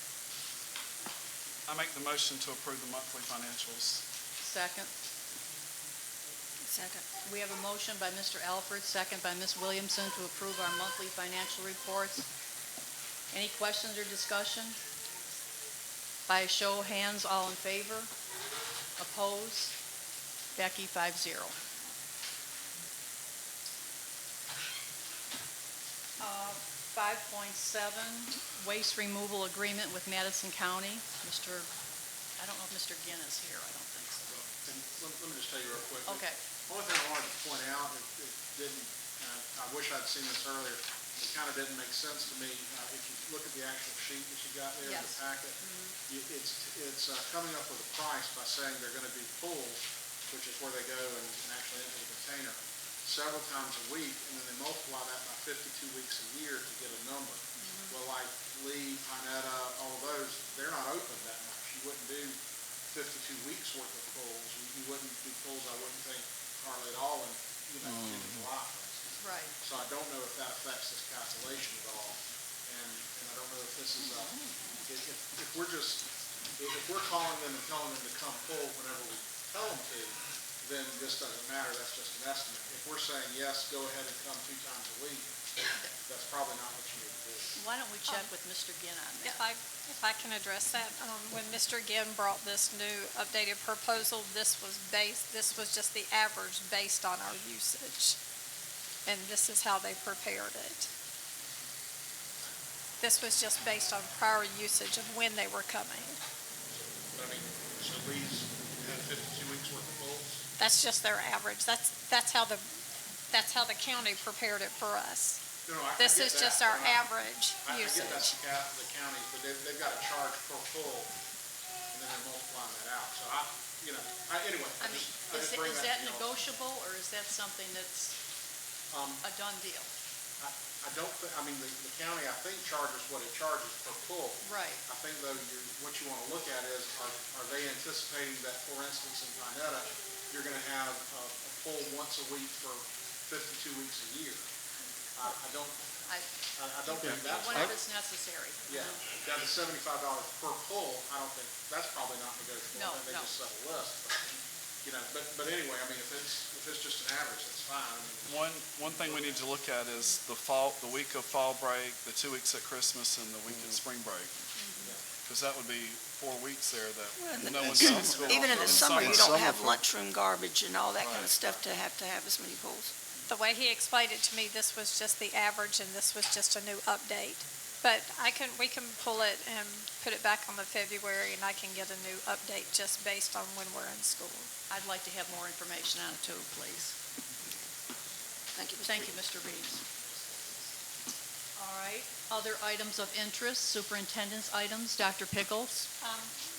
I make the motion to approve the monthly financials. Second. Second. We have a motion by Mr. Alford, second by Ms. Williamson to approve our monthly financial reports. Any questions or discussion? By a show of hands, all in favor? Opposed? Becky, 5-0. 5.7, waste removal agreement with Madison County. I don't know if Mr. Ginn is here, I don't think so. And let me just tell you real quick. Okay. One thing I wanted to point out, it didn't, and I wish I'd seen this earlier, it kind of didn't make sense to me. If you look at the actual sheet that you got there in the Yes. packet, it's coming up with a price by saying they're going to be pulled, which is where they go and actually enter the container, several times a week, and then they multiply that by 52 weeks a year to get a number. Well, like Lee, Pinetta, all of those, they're not open that much. You wouldn't do 52 weeks worth of pulls. You wouldn't do pulls, I wouldn't think, hardly at all in, in July, for instance. Right. So I don't know if that affects this calculation at all. And I don't know if this is, if we're calling them and telling them to come pull whenever we tell them to, then this doesn't matter, that's just an estimate. If we're saying, yes, go ahead and come 2 times a week, that's probably not what you need to do. Why don't we check with Mr. Ginn on that? If I can address that, when Mr. Ginn brought this new updated proposal, this was just the average based on our usage. And this is how they prepared it. This was just based on prior usage of when they were coming. But I mean, so Lee's had 52 weeks worth of pulls? That's just their average. That's how the county prepared it for us. No, I This get is that, just our but average I get that's usage. the county, but they've got to charge per pull, and then they're multiplying that out. So anyway, I mean, I just bring is that to y'all. negotiable, or is that something that's a done deal? I don't think, the county, I think, charges what it charges per pull. Right. I think, though, what you want to look at is, are they anticipating that, for instance, in Pinetta, you're going to have a pull once a week for 52 weeks a year? I don't think that's. Whenever it's necessary. Yeah, down to $75 per pull, I don't think, that's probably not negotiable. No, I think they no. just set a list, but anyway, if it's just an average, that's fine. One thing we need to look at is the week of fall break, the 2 weeks at Christmas, and the week at spring break. Because that would be 4 weeks there that no one's in school. Even in the summer, you don't have Summer. lunchroom garbage and all that kind of stuff to have as many pulls. The way he explained it to me, this was just the average and this was just a new update. But we can pull it and put it back on the February, and I can get a new update just based on when we're in school. I'd like to have more information on it too, please. Thank you. Thank you, Mr. Reeves. All right, other items of interest, superintendent's items, Dr. Pickles.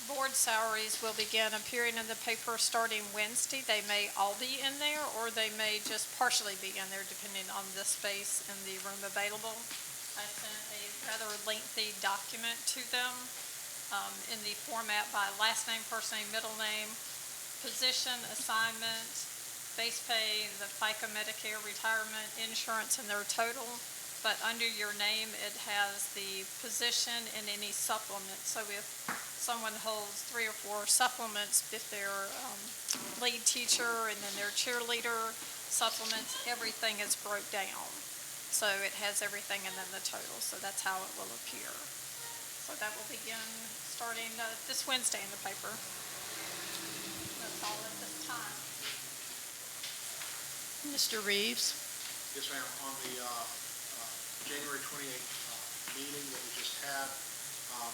Board salaries will begin appearing in the paper starting Wednesday. They may all be in there, or they may just partially be in there, depending on the space and the room available. I sent a rather lengthy document to them in the format by last name, first name, middle name, position, assignment, base pay, the FICA, Medicare, retirement, insurance, and their total. But under your name, it has the position and any supplement. So if someone holds 3 or 4 supplements, if they're lead teacher and then their cheerleader supplements, everything is broke down. So it has everything and then the total. So that's how it will appear. So that will begin starting this Wednesday in the paper. That's all at this time. Mr. Reeves. Yes, ma'am. On the January 28th meeting that we just had, and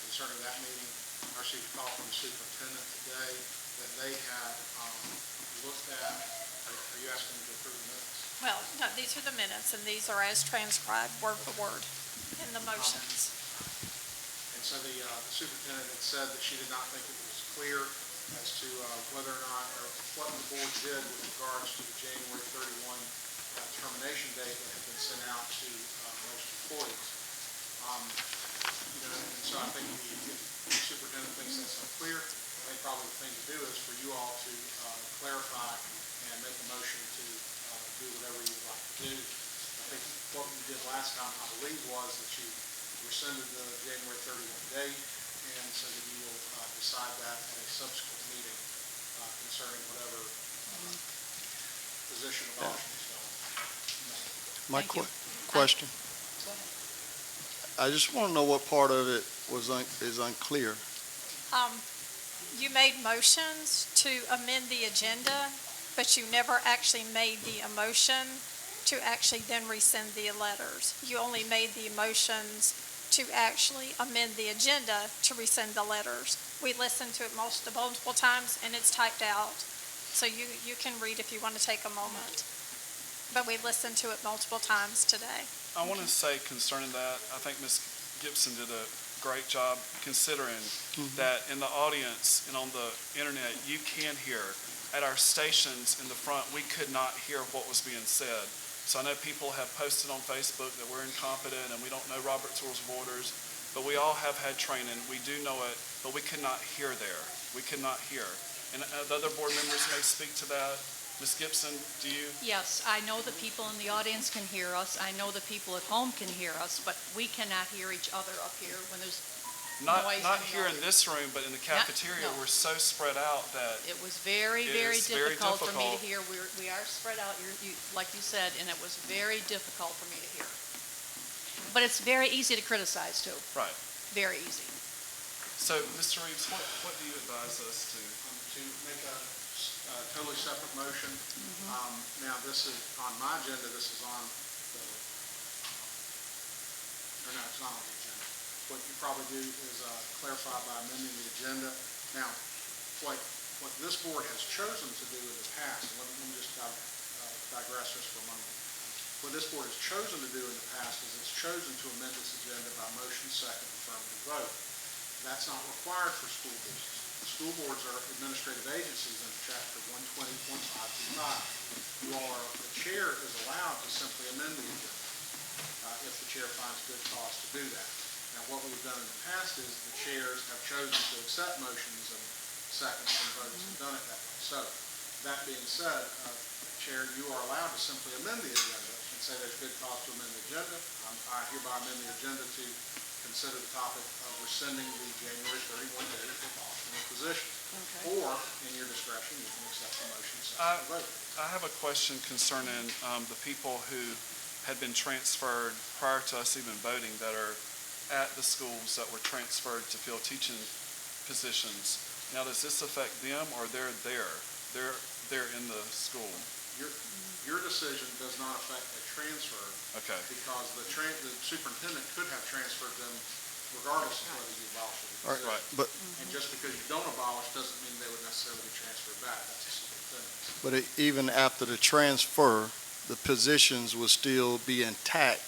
concerning that meeting, I received a call from the superintendent today that they had looked at. Are you asking me to approve the minutes? Well, no, these are the minutes, and these are as transcribed, word for word, in the motions. And so the superintendent had said that she did not think it was clear as to whether or not, or what the board did with regards to the January 31 termination date that had been sent out to most employees. And so I think if the superintendent thinks that's unclear, I think probably the thing to do is for you all to clarify and make a motion to do whatever you would like to do. I think what you did last time, I believe, was that you rescinded the January 31 date, and so that you will decide that at a subsequent meeting concerning whatever position abolishment is going. My Thank you. question, Go ahead. I just want to know what part of it is unclear. You made motions to amend the agenda, but you never actually made the motion to actually then rescind the letters. You only made the motions to actually amend the agenda to rescind the letters. We listened to it multiple times, and it's typed out. So you can read if you want to take a moment. But we listened to it multiple times today. I want to say concerning that, I think Ms. Gibson did a great job considering that in the audience and on the internet, you can hear. At our stations in the front, we could not hear what was being said. So I know people have posted on Facebook that we're incompetent and we don't know Robert's Rules of Orders, but we all have had training. We do know it, but we could not hear there. We could not hear. And the other board members may speak to that. Ms. Gibson, do you? Yes, I know the people in the audience can hear us. I know the people at home can hear us, but we cannot hear each other up here when there's Not noise. here in this room, but in the cafeteria, no. we're so spread out that It was very, It very is very difficult for me to difficult. hear. We are spread out, like you said, and it was very difficult for me to hear. But it's very easy to criticize, too. right. Very easy. So, Mr. Reeves, what do you advise us to? To make a totally separate motion. Now, this is, on my agenda, this is on the, or no, it's not on the agenda. What you probably do is clarify by amending the agenda. Now, what this board has chosen to do in the past, and let me just digress just for a moment. What this board has chosen to do in the past is it's chosen to amend this agenda by motion second affirmative vote. That's not required for school boards. School boards are administrative agencies under Chapter 120.525. The chair is allowed to simply amend the agenda if the chair finds good cause to do that. Now, what we've done in the past is the chairs have chosen to accept motions and seconds and votes and done it that way. So, that being said, Chair, you are allowed to simply amend the agenda and say there's good cause to amend the agenda. I hereby amend the agenda to consider the topic of rescinding the January 31 date for abolishment of positions. Okay. Or, in your discretion, you can accept the motion second vote. I have a question concerning the people who had been transferred prior to us even voting that are at the schools that were transferred to fill teaching positions. Now, does this affect them or they're there? They're in the school. Your decision does not affect a transfer. Okay. Because the superintendent could have transferred them regardless of whether you abolish it. All right, but And just because you don't abolish doesn't mean they would necessarily be transferred back. That's the superintendent. But even after the transfer, the positions will still be intact.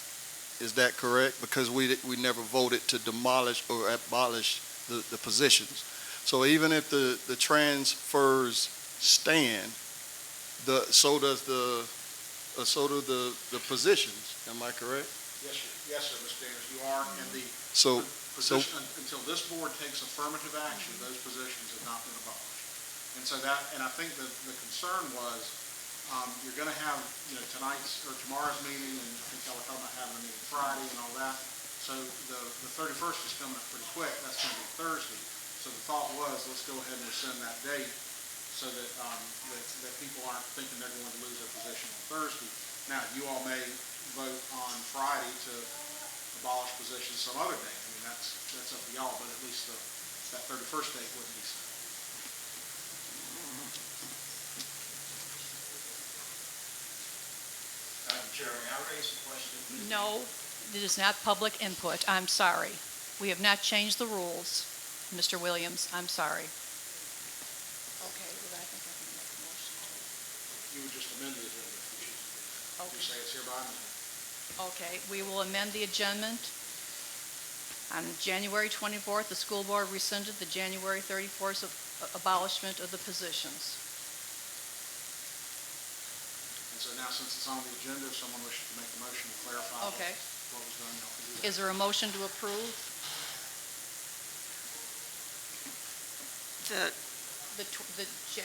Is that correct? Because we never voted to demolish or abolish the positions. So even if the transfers stand, so do the positions. Am I correct? Yes, sir, Mr. Daniels, you are. And the So position, until this board takes affirmative action, those positions have not been abolished. And so and I think the concern was, you're going to have, tonight's or tomorrow's meeting, and I think y'all were talking about having a meeting Friday and all that. So the 31st is coming up pretty quick. That's going to be Thursday. So the thought was, let's go ahead and rescind that date so that that people aren't thinking they're going to lose their position on Thursday. Now, you all may vote on Friday to abolish positions some other day. I mean, that's up to y'all, but at least that 31st date wouldn't be set. Madam Chair, may I raise a question? No, it is not public input. I'm sorry. We have not changed the rules. Mr. Williams, I'm sorry. Okay, well, I think I can make a motion. You would just amend the agenda if you choose to do that. Okay. You say it's hereby amended. Okay, we will amend the agenda. On January 24th, the school board rescinded the January 34th abolishment of the positions. And so now, since it's on the agenda, if someone wishes to make a motion to clarify Okay. what was done, y'all can do that. Is there a motion to approve?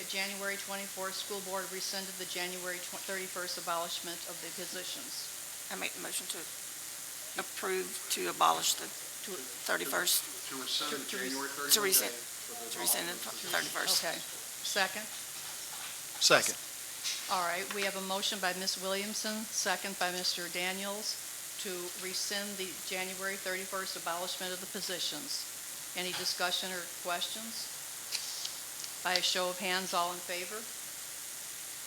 January 24th school board rescinded the January 31st abolishment of the positions. I make the motion to approve to abolish the 31st, To rescind the To January 31 to rescind- date for the to rescind the 31st. Okay. Second? Second. All right, we have a motion by Ms. Williamson, second by Mr. Daniels, to rescind the January 31st abolishment of the positions. Any discussion or questions? By a show of hands, all in favor?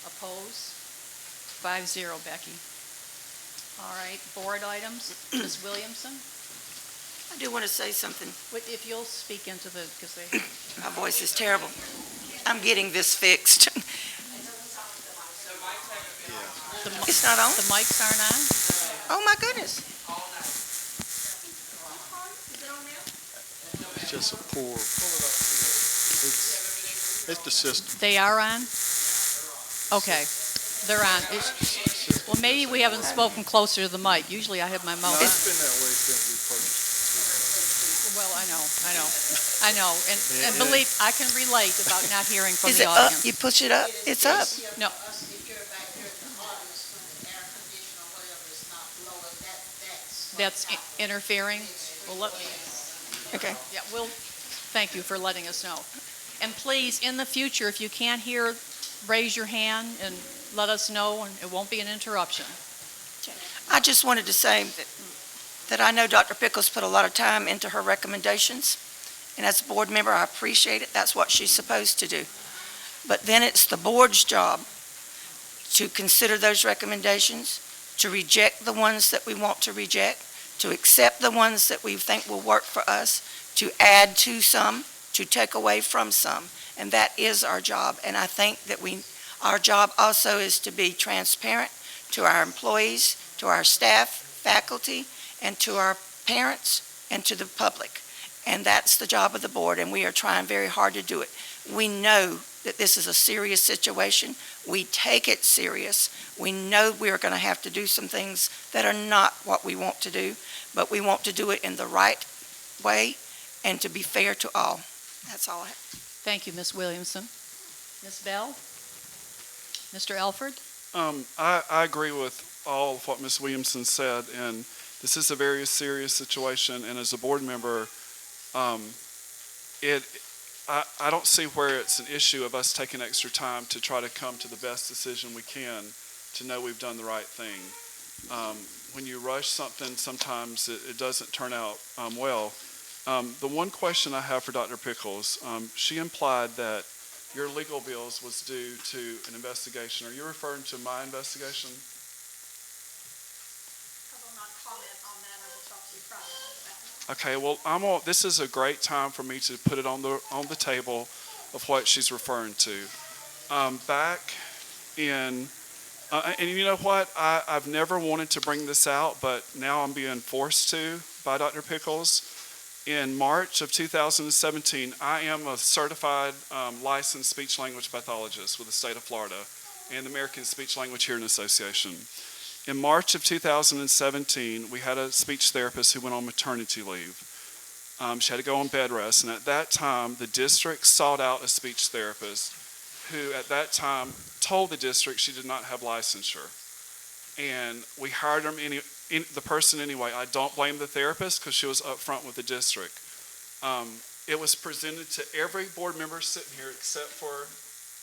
Oppose? 5-0, Becky. All right, board items, Ms. Williamson? I do want to say something. If you'll speak into the, because they, My voice is terrible. I'm getting this fixed. It's not on? the mics aren't on? Oh, my goodness. It's just a poor, it's the system. They are on? Okay, they're on. Well, maybe we haven't spoken closer to the mic. Usually I have my mouth on. It's been that way since we purchased. Well, I know. And believe, I can relate about not hearing from Is the it up? audience. You push it up? It's up. No, that's interfering. Well, Okay. yeah, thank you for letting us know. And please, in the future, if you can't hear, raise your hand and let us know, and it won't be an interruption. I just wanted to say that I know Dr. Pickles put a lot of time into her recommendations, and as a board member, I appreciate it. That's what she's supposed to do. But then it's the board's job to consider those recommendations, to reject the ones that we want to reject, to accept the ones that we think will work for us, to add to some, to take away from some. And that is our job. And I think that our job also is to be transparent to our employees, to our staff, faculty, and to our parents, and to the public. And that's the job of the board, and we are trying very hard to do it. We know that this is a serious situation. We take it serious. We know we are going to have to do some things that are not what we want to do, but we want to do it in the right way and to be fair to all. That's all I have. Thank you, Ms. Williamson. Ms. Bell? Mr. Elford? I agree with all of what Ms. Williamson said, and this is a very serious situation, and as a board member, I don't see where it's an issue of us taking extra time to try to come to the best decision we can to know we've done the right thing. When you rush something, sometimes it doesn't turn out well. The one question I have for Dr. Pickles, she implied that your legal bills was due to an investigation. Are you referring to my investigation? I will not comment on that. I will talk to you privately. Okay, well, this is a great time for me to put it on the table of what she's referring to. Back in, and you know what? I've never wanted to bring this out, but now I'm being forced to by Dr. Pickles. In March of 2017, I am a certified licensed speech language pathologist with the state of Florida and the American Speech Language Hearing Association. In March of 2017, we had a speech therapist who went on maternity leave. She had to go on bed rest, and at that time, the district sought out a speech therapist who at that time told the district she did not have licensure. And we hired the person anyway. I don't blame the therapist because she was upfront with the district. It was presented to every board member sitting here except for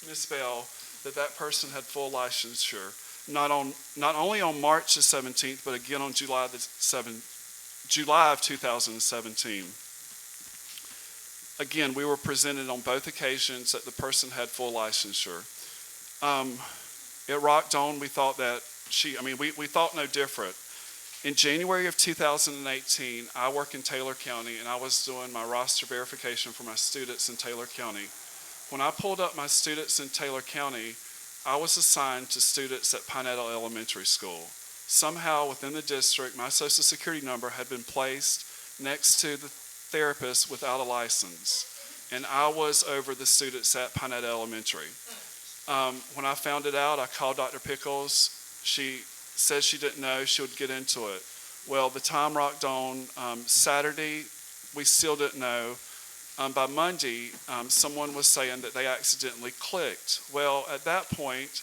Ms. Bell that person had full licensure. Not only on March the 17th, but again on July of 2017. Again, we were presented on both occasions that the person had full licensure. It rocked on. We thought that we thought no different. In January of 2018, I work in Taylor County, and I was doing my roster verification for my students in Taylor County. When I pulled up my students in Taylor County, I was assigned to students at Pinetto Elementary School. Somehow within the district, my social security number had been placed next to the therapist without a license, and I was over the students at Pinetto Elementary. When I found it out, I called Dr. Pickles. She said she didn't know, she would get into it. Well, the time rocked on. Saturday, we still didn't know. by Monday, someone was saying that they accidentally clicked. Well, at that point,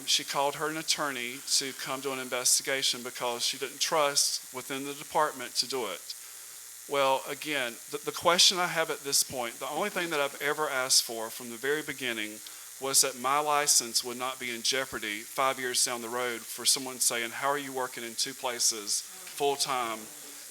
she called her an attorney to come do an investigation because she didn't trust within the department to do it. Well, again, the question I have at this point, the only thing that I've ever asked for from the very beginning was that my license would not be in jeopardy 5 years down the road for someone saying, how are you working in two places full-time?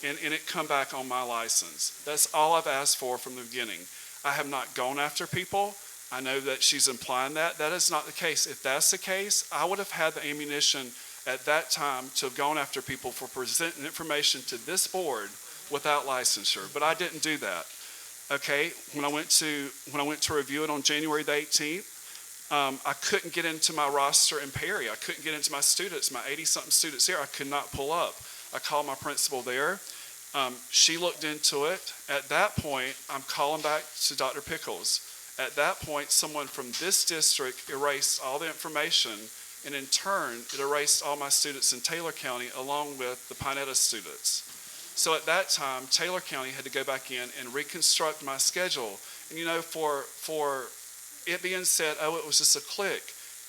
And it come back on my license. That's all I've asked for from the beginning. I have not gone after people. I know that she's implying that. That is not the case. If that's the case, I would have had the ammunition at that time to have gone after people for presenting information to this board without licensure, but I didn't do that. Okay, when I went to review it on January the 18th, I couldn't get into my roster in Perry. I couldn't get into my students, my 80-something students here. I could not pull up. I called my principal there. She looked into it. At that point, I'm calling back to Dr. Pickles. At that point, someone from this district erased all the information, and in turn, it erased all my students in Taylor County along with the Pinetta students. So at that time, Taylor County had to go back in and reconstruct my schedule. And you know, for it being said, oh, it was just a click,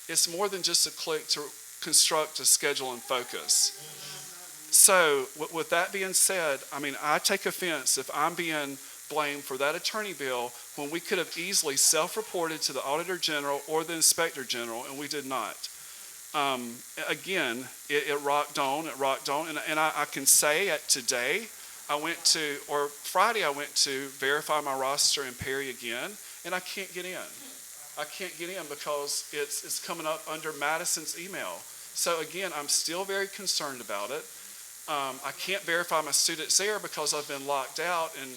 it's more than just a click to construct a schedule and focus. So with that being said, I mean, I take offense if I'm being blamed for that attorney bill when we could have easily self-reported to the Auditor General or the Inspector General, and we did not. Again, it rocked on, and I can say at today, Friday I went to verify my roster in Perry again, and I can't get in. I can't get in because it's coming up under Madison's email. So again, I'm still very concerned about it. I can't verify my students there because I've been locked out, and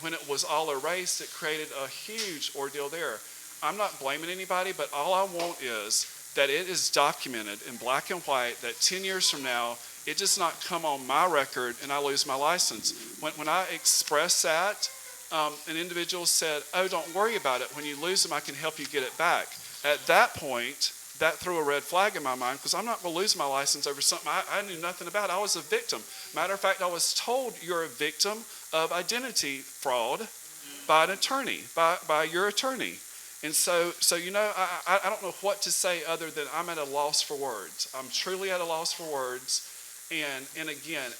when it was all erased, it created a huge ordeal there. I'm not blaming anybody, but all I want is that it is documented in black and white that 10 years from now, it does not come on my record and I lose my license. When I expressed that, an individual said, oh, don't worry about it. When you lose them, I can help you get it back. At that point, that threw a red flag in my mind because I'm not going to lose my license over something I knew nothing about. I was a victim. Matter of fact, I was told you're a victim of identity fraud by an attorney, by your attorney. And so you know, I don't know what to say other than I'm at a loss for words. I'm truly at a loss for words. And again,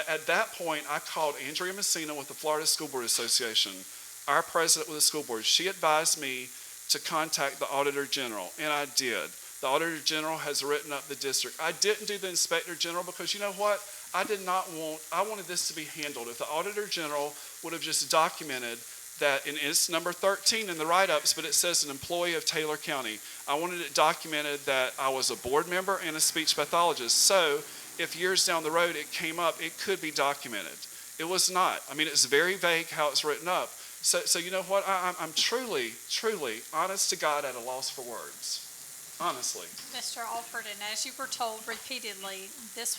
at that point, I called Andrea Messina with the Florida School Board Association, our president with the school board. She advised me to contact the Auditor General, and I did. The Auditor General has written up the district. I didn't do the Inspector General because you know what? I wanted this to be handled. If the Auditor General would have just documented that, and it's number 13 in the write-ups, but it says an employee of Taylor County. I wanted it documented that I was a board member and a speech pathologist. So if years down the road it came up, it could be documented. It was not. I mean, it's very vague how it's written up. So you know what? I'm truly, honest to God, at a loss for words. Honestly. Mr. Alford, and as you were told repeatedly, this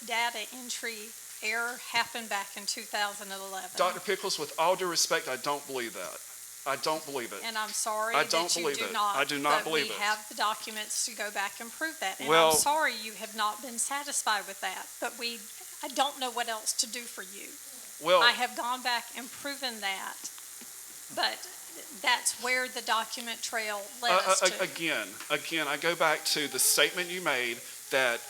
data entry error happened back in 2011. Dr. Pickles, with all due respect, I don't believe that. I don't believe it. And I'm sorry I that don't you believe do it. not. I do not believe we it. have the documents to go back and prove that. And Well- I'm sorry you have not been satisfied with that. But I don't know what else to do for you. Well, I have gone back and proven that. But that's where the document trail led us to. Again, I go back to the statement you made that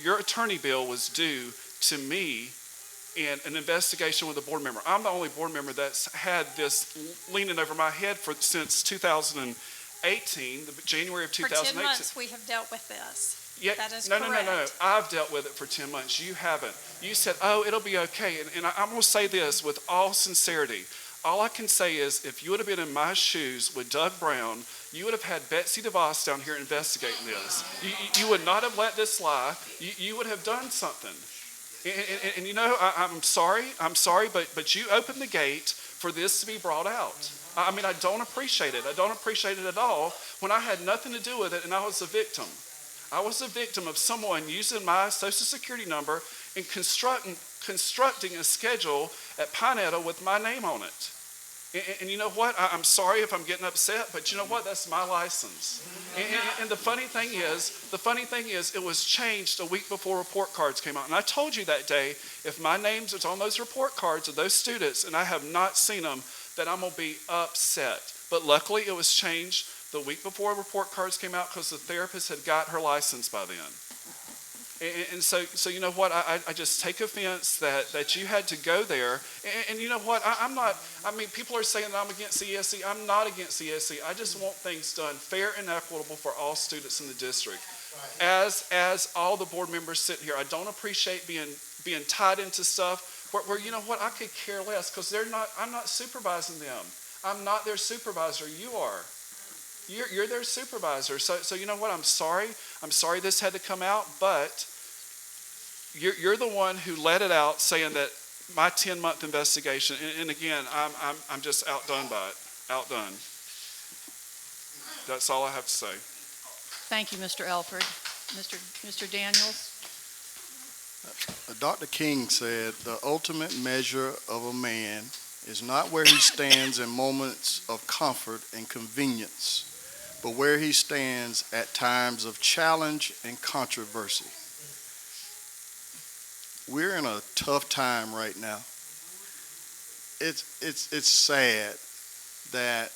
your attorney bill was due to me and an investigation with a board member. I'm the only board member that's had this leaning over my head since 2018, January of 2018. For 10 months, we have dealt with this. Yeah, That is no. correct. I've dealt with it for 10 months. You haven't. You said, oh, it'll be okay. And I'm going to say this with all sincerity. All I can say is if you would have been in my shoes with Doug Brown, you would have had Betsy DeVos down here investigating this. You would not have let this slide. You would have done something. And you know, I'm sorry, but you opened the gate for this to be brought out. I mean, I don't appreciate it. I don't appreciate it at all when I had nothing to do with it and I was a victim. I was a victim of someone using my Social Security number and constructing a schedule at Pinetta with my name on it. And you know what? I'm sorry if I'm getting upset, but you know what? That's my license. And the funny thing is, it was changed a week before report cards came out. And I told you that day, if my name's is on those report cards of those students and I have not seen them, that I'm going to be upset. But luckily, it was changed the week before report cards came out because the therapist had got her license by then. And so you know what? I just take offense that you had to go there. And you know what? I'm not. I mean, people are saying that I'm against CSE. I'm not against CSE. I just want things done fair and equitable for all students in the district. As all the board members sit here, I don't appreciate being tied into stuff where you know what? I could care less because they're not. I'm not supervising them. I'm not their supervisor. You are. You're their supervisor. So you know what? I'm sorry. I'm sorry this had to come out, but you're the one who let it out, saying that my 10-month investigation. And again, I'm just outdone by it. Outdone. That's all I have to say. Thank you, Mr. Elford. Mr. Daniels? Dr. King said, the ultimate measure of a man is not where he stands in moments of comfort and convenience, but where he stands at times of challenge and controversy. We're in a tough time right now. It's sad that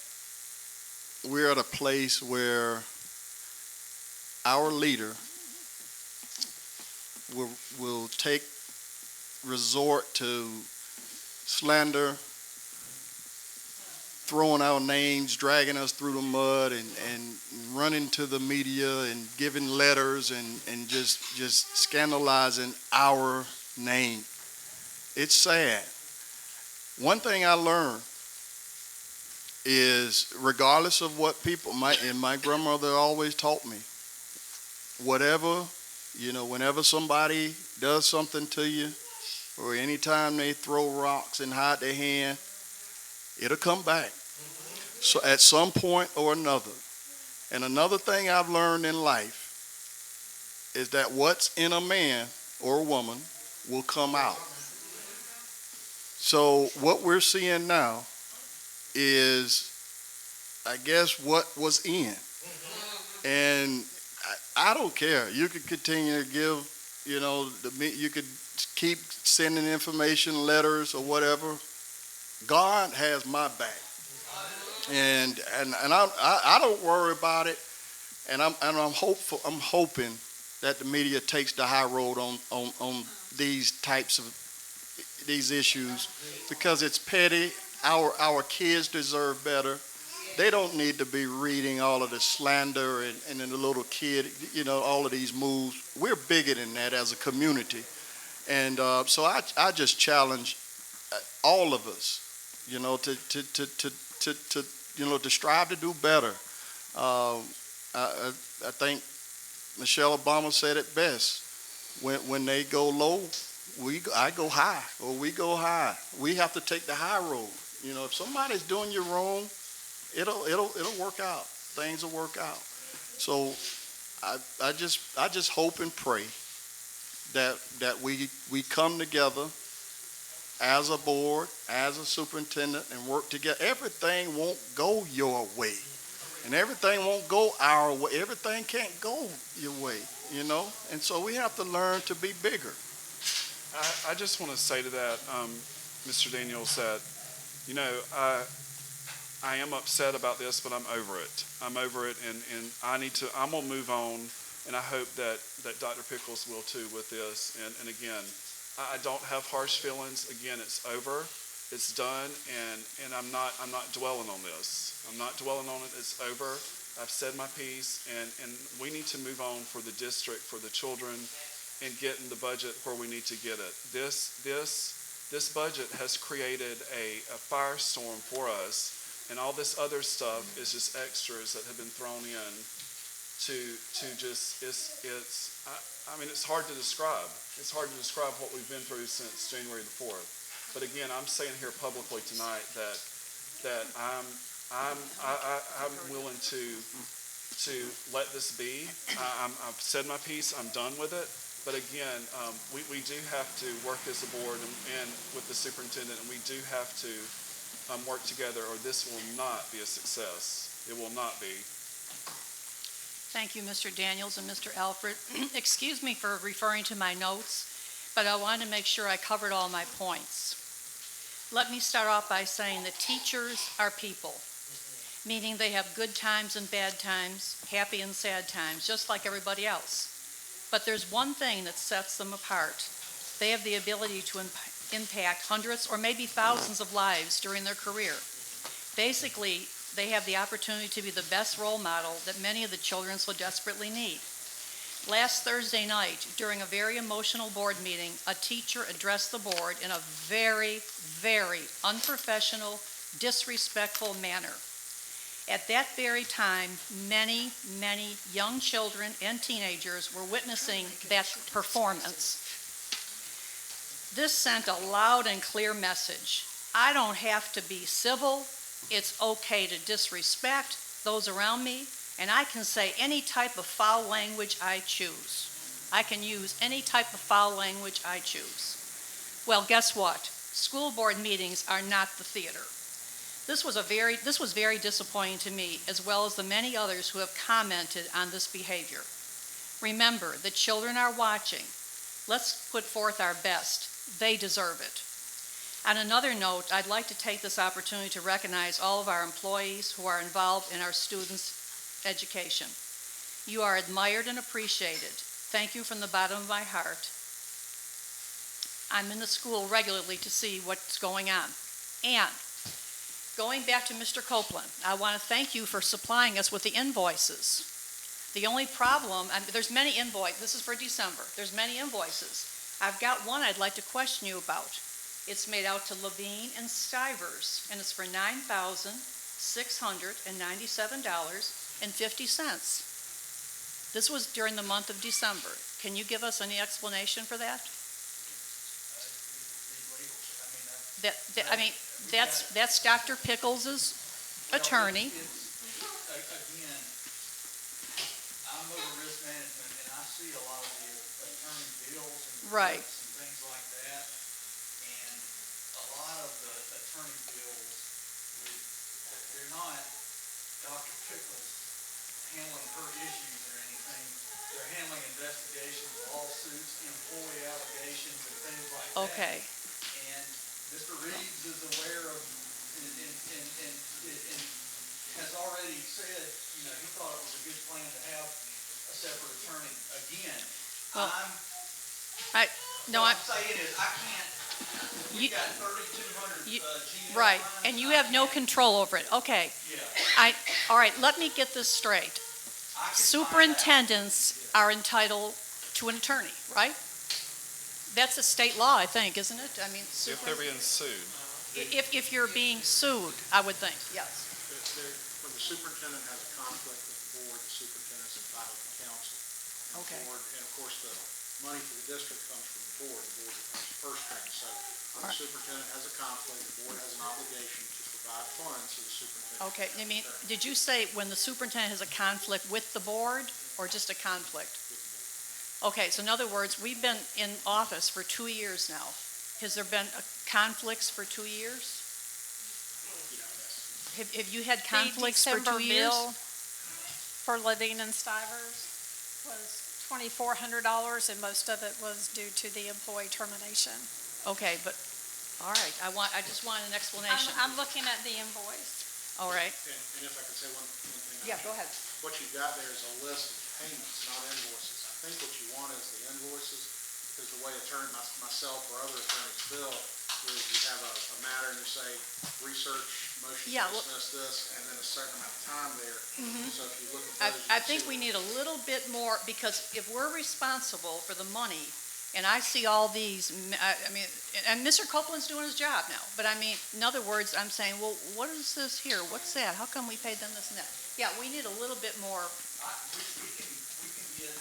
we're at a place where our leader will resort to slander, throwing our names, dragging us through the mud, and running to the media and giving letters and just scandalizing our name. It's sad. One thing I learned is, regardless of what people, my grandmother always taught me, whatever, whenever somebody does something to you, or anytime they throw rocks and hide their hand, it'll come back. So at some point or another. And another thing I've learned in life is that what's in a man or a woman will come out. So what we're seeing now is, I guess, what was in. And I don't care. You could continue to give, you could keep sending information, letters, or whatever. God has my back, and I don't worry about it. And I'm hopeful. I'm hoping that the media takes the high road on these types of these issues, because it's petty. Our kids deserve better. They don't need to be reading all of the slander and then the little kid, all of these moves. We're bigger than that as a community. And so I just challenge all of us, to strive to do better. I think Michelle Obama said it best. When they go low, I go high, or we go high. We have to take the high road. If somebody's doing you wrong, it'll work out. Things will work out. So I just hope and pray that we come together as a board, as a superintendent, and work together. Everything won't go your way, and everything won't go our way. Everything can't go your way, And so we have to learn to be bigger. I just want to say to that, Mr. Daniels, that, I am upset about this, but I'm over it. I'm over it, and I'm going to move on, and I hope that Dr. Pickles will too with this. And again, I don't have harsh feelings. Again, it's over. It's done, and I'm not dwelling on this. I'm not dwelling on it. It's over. I've said my piece, and we need to move on for the district, for the children, and getting the budget where we need to get it. This budget has created a firestorm for us, and all this other stuff is just extras that have been thrown in to just, it's hard to describe. It's hard to describe what we've been through since January the 4th. But again, I'm saying here publicly tonight that I'm willing to let this be. I've said my piece. I'm done with it. But again, we do have to work as a board and with the superintendent, and we do have to work together, or this will not be a success. It will not be. Thank you, Mr. Daniels and Mr. Alfred. Excuse me for referring to my notes, but I wanted to make sure I covered all my points. Let me start off by saying that teachers are people, meaning they have good times and bad times, happy and sad times, just like everybody else. But there's one thing that sets them apart. They have the ability to impact hundreds or maybe thousands of lives during their career. Basically, they have the opportunity to be the best role model that many of the children so desperately need. Last Thursday night, during a very emotional board meeting, a teacher addressed the board in a very, very unprofessional, disrespectful manner. At that very time, many, many young children and teenagers were witnessing that performance. This sent a loud and clear message. I don't have to be civil. It's okay to disrespect those around me, and I can say any type of foul language I choose. I can use any type of foul language I choose. Well, guess what? School board meetings are not the theater. This was very disappointing to me, as well as the many others who have commented on this behavior. Remember, the children are watching. Let's put forth our best. They deserve it. On another note, I'd like to take this opportunity to recognize all of our employees who are involved in our students' education. You are admired and appreciated. Thank you from the bottom of my heart. I'm in the school regularly to see what's going on. And going back to Mr. Copeland, I want to thank you for supplying us with the invoices. The only problem, there's many invoices, this is for December, there's many invoices. I've got one I'd like to question you about. It's made out to Levine and Stivers, and it's for $9,697.50. This was during the month of December. Can you give us any explanation for that? That's Dr. Pickles' attorney. Again, I'm over risk management, and I see a lot of the attorney bills and Right. books and things like that. And a lot of the attorney bills, they're not Dr. Pickles handling her issues or anything. They're handling investigations, lawsuits, employee allegations, and things like that. Okay. And Mr. Reeves is aware of and has already said, he thought it was a good plan to have a separate attorney. Again, Well, what I'm saying is I can't, we got 3,200 GL Right, lines, and you have no control over it. Okay. Yeah. All right, let me get this straight. I can Superintendents are entitled to an attorney, right? That's a state law, I think, isn't it? I mean, If they're being sued. if you're being sued, I would think, yes. When the superintendent has a conflict with the board, the superintendent's entitled to counsel. And the Okay. board, and of course, the money for the district comes from the board. The board becomes the first string. So when the superintendent has a conflict, the board has an obligation to provide funds to the superintendent. Okay, I mean, did you say when the superintendent has a conflict with the board or just a conflict? Okay, so in other words, we've been in office for 2 years now. Has there been conflicts for 2 years? Have you had conflicts for 2 years? The December bill for Levine and Stivers was $2,400, and most of it was due to the employee termination. Okay, but, all right, I just want an explanation. I'm looking at the invoice. All right, And if I could say one thing. yeah, go ahead. What you've got there is a list of payments, not invoices. I think what you want is the invoices, because the way myself or other attorneys bill is you have a matter and you say, research, motion Yeah, to well- dismiss this, and then a certain amount of time there. So if you look at those. I think we need a little bit more, because if we're responsible for the money, and I see all these, I mean, and Mr. Copeland's doing his job now, but I mean, in other words, I'm saying, well, what is this here? What's that? How come we paid them this and that? Yeah, we need a little bit more. We can get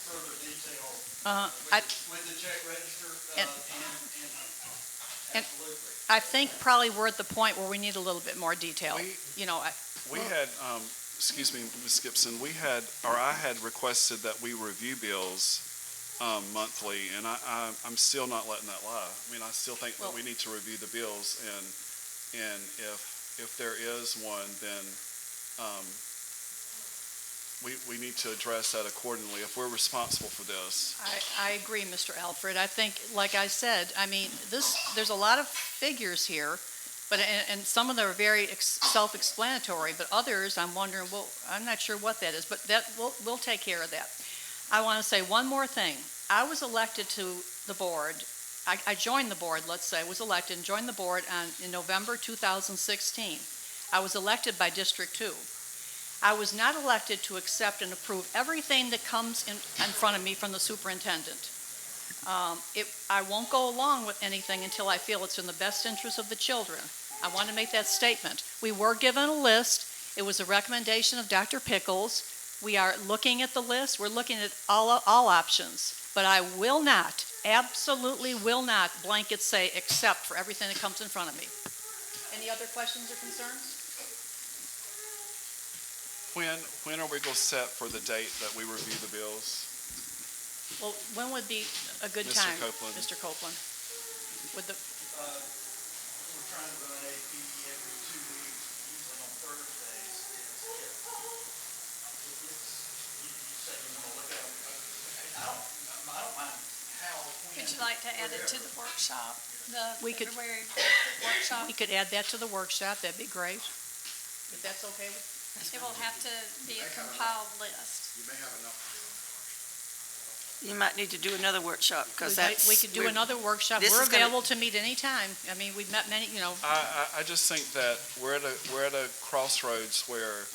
further detail with the check register, And- and absolutely. I think probably we're at the point where we need a little bit more detail. We had, excuse me, Ms. Gibson, I had requested that we review bills monthly, and I'm still not letting that lie. I mean, I still think that we need to review the bills And if there is one, then we need to address that accordingly if we're responsible for this. I agree, Mr. Alfred. I think, like I said, I mean, there's a lot of figures here, but, and some of them are very self-explanatory, but others, I'm wondering, well, I'm not sure what that is, but we'll take care of that. I want to say one more thing. I was elected to the board. I joined the board, let's say, was elected and joined the board in November 2016. I was elected by District 2. I was not elected to accept and approve everything that comes in front of me from the superintendent. I won't go along with anything until I feel it's in the best interest of the children. I want to make that statement. We were given a list. It was a recommendation of Dr. Pickles. We are looking at the list. We're looking at all options. But I will not, absolutely will not blanket say accept for everything that comes in front of me. Any other questions or concerns? When are we going to set for the date that we review the bills? Well, when would be a good Mr. time? Copeland. Mr. Copeland. With the, We're trying to run AP every 2 weeks, usually on Thursdays. You say you want to look at them. I don't mind how, when. Would you like to add it to the workshop, the We could- February workshop? we could add that to the workshop. That'd be great. If that's okay with It will have to be a compiled list. You may have enough to do on that workshop. You might need to do another workshop, because we could do another workshop. this We're is gonna- available to meet anytime. I mean, we've met many, I just think that we're at a crossroads where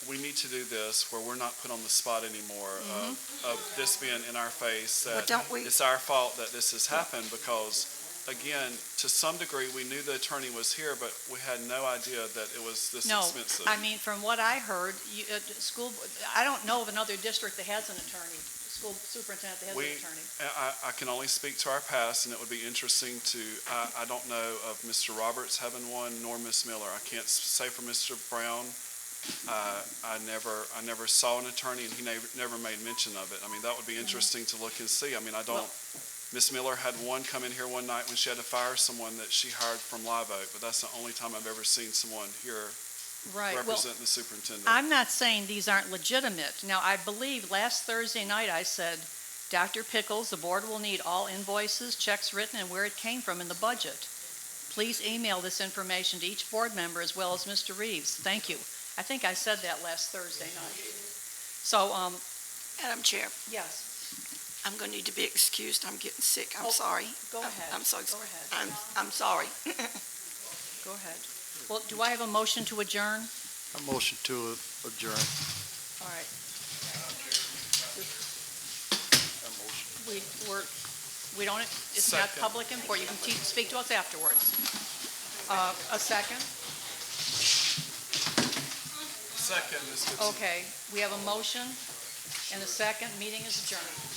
we need to do this, where we're not put on the spot anymore of this being in our face, Well, that don't we- it's our fault that this has happened, because, again, to some degree, we knew the attorney was here, but we had no idea that it was this no. expensive. I mean, from what I heard, I don't know of another district that has an attorney, school superintendent that has an attorney. I can only speak to our past, and it would be interesting to, I don't know of Mr. Roberts having one, nor Ms. Miller. I can't say for Mr. Brown. I never saw an attorney, and he never made mention of it. I mean, that would be interesting to look and see. I mean, Ms. Miller had one come in here one night when she had to fire someone that she hired from Live Oak, but that's the only time I've ever seen someone here Right. Well, representing the superintendent. I'm not saying these aren't legitimate. Now, I believe last Thursday night I said, Dr. Pickles, the board will need all invoices, checks written, and where it came from in the budget. Please email this information to each board member as well as Mr. Reeves. Thank you. I think I said that last Thursday night. So, Madam Chair, yes, I'm going to need to be excused. I'm getting sick. I'm Oh, sorry. go ahead. I'm so, Go ahead. I'm sorry. Go ahead. Well, do I have a motion to adjourn? A motion to adjourn. All right. We don't, it's not Second. public input. You can speak to us afterwards. A second? Second, Ms. Gibson. Okay, we have a motion and a second. Meeting is adjourned.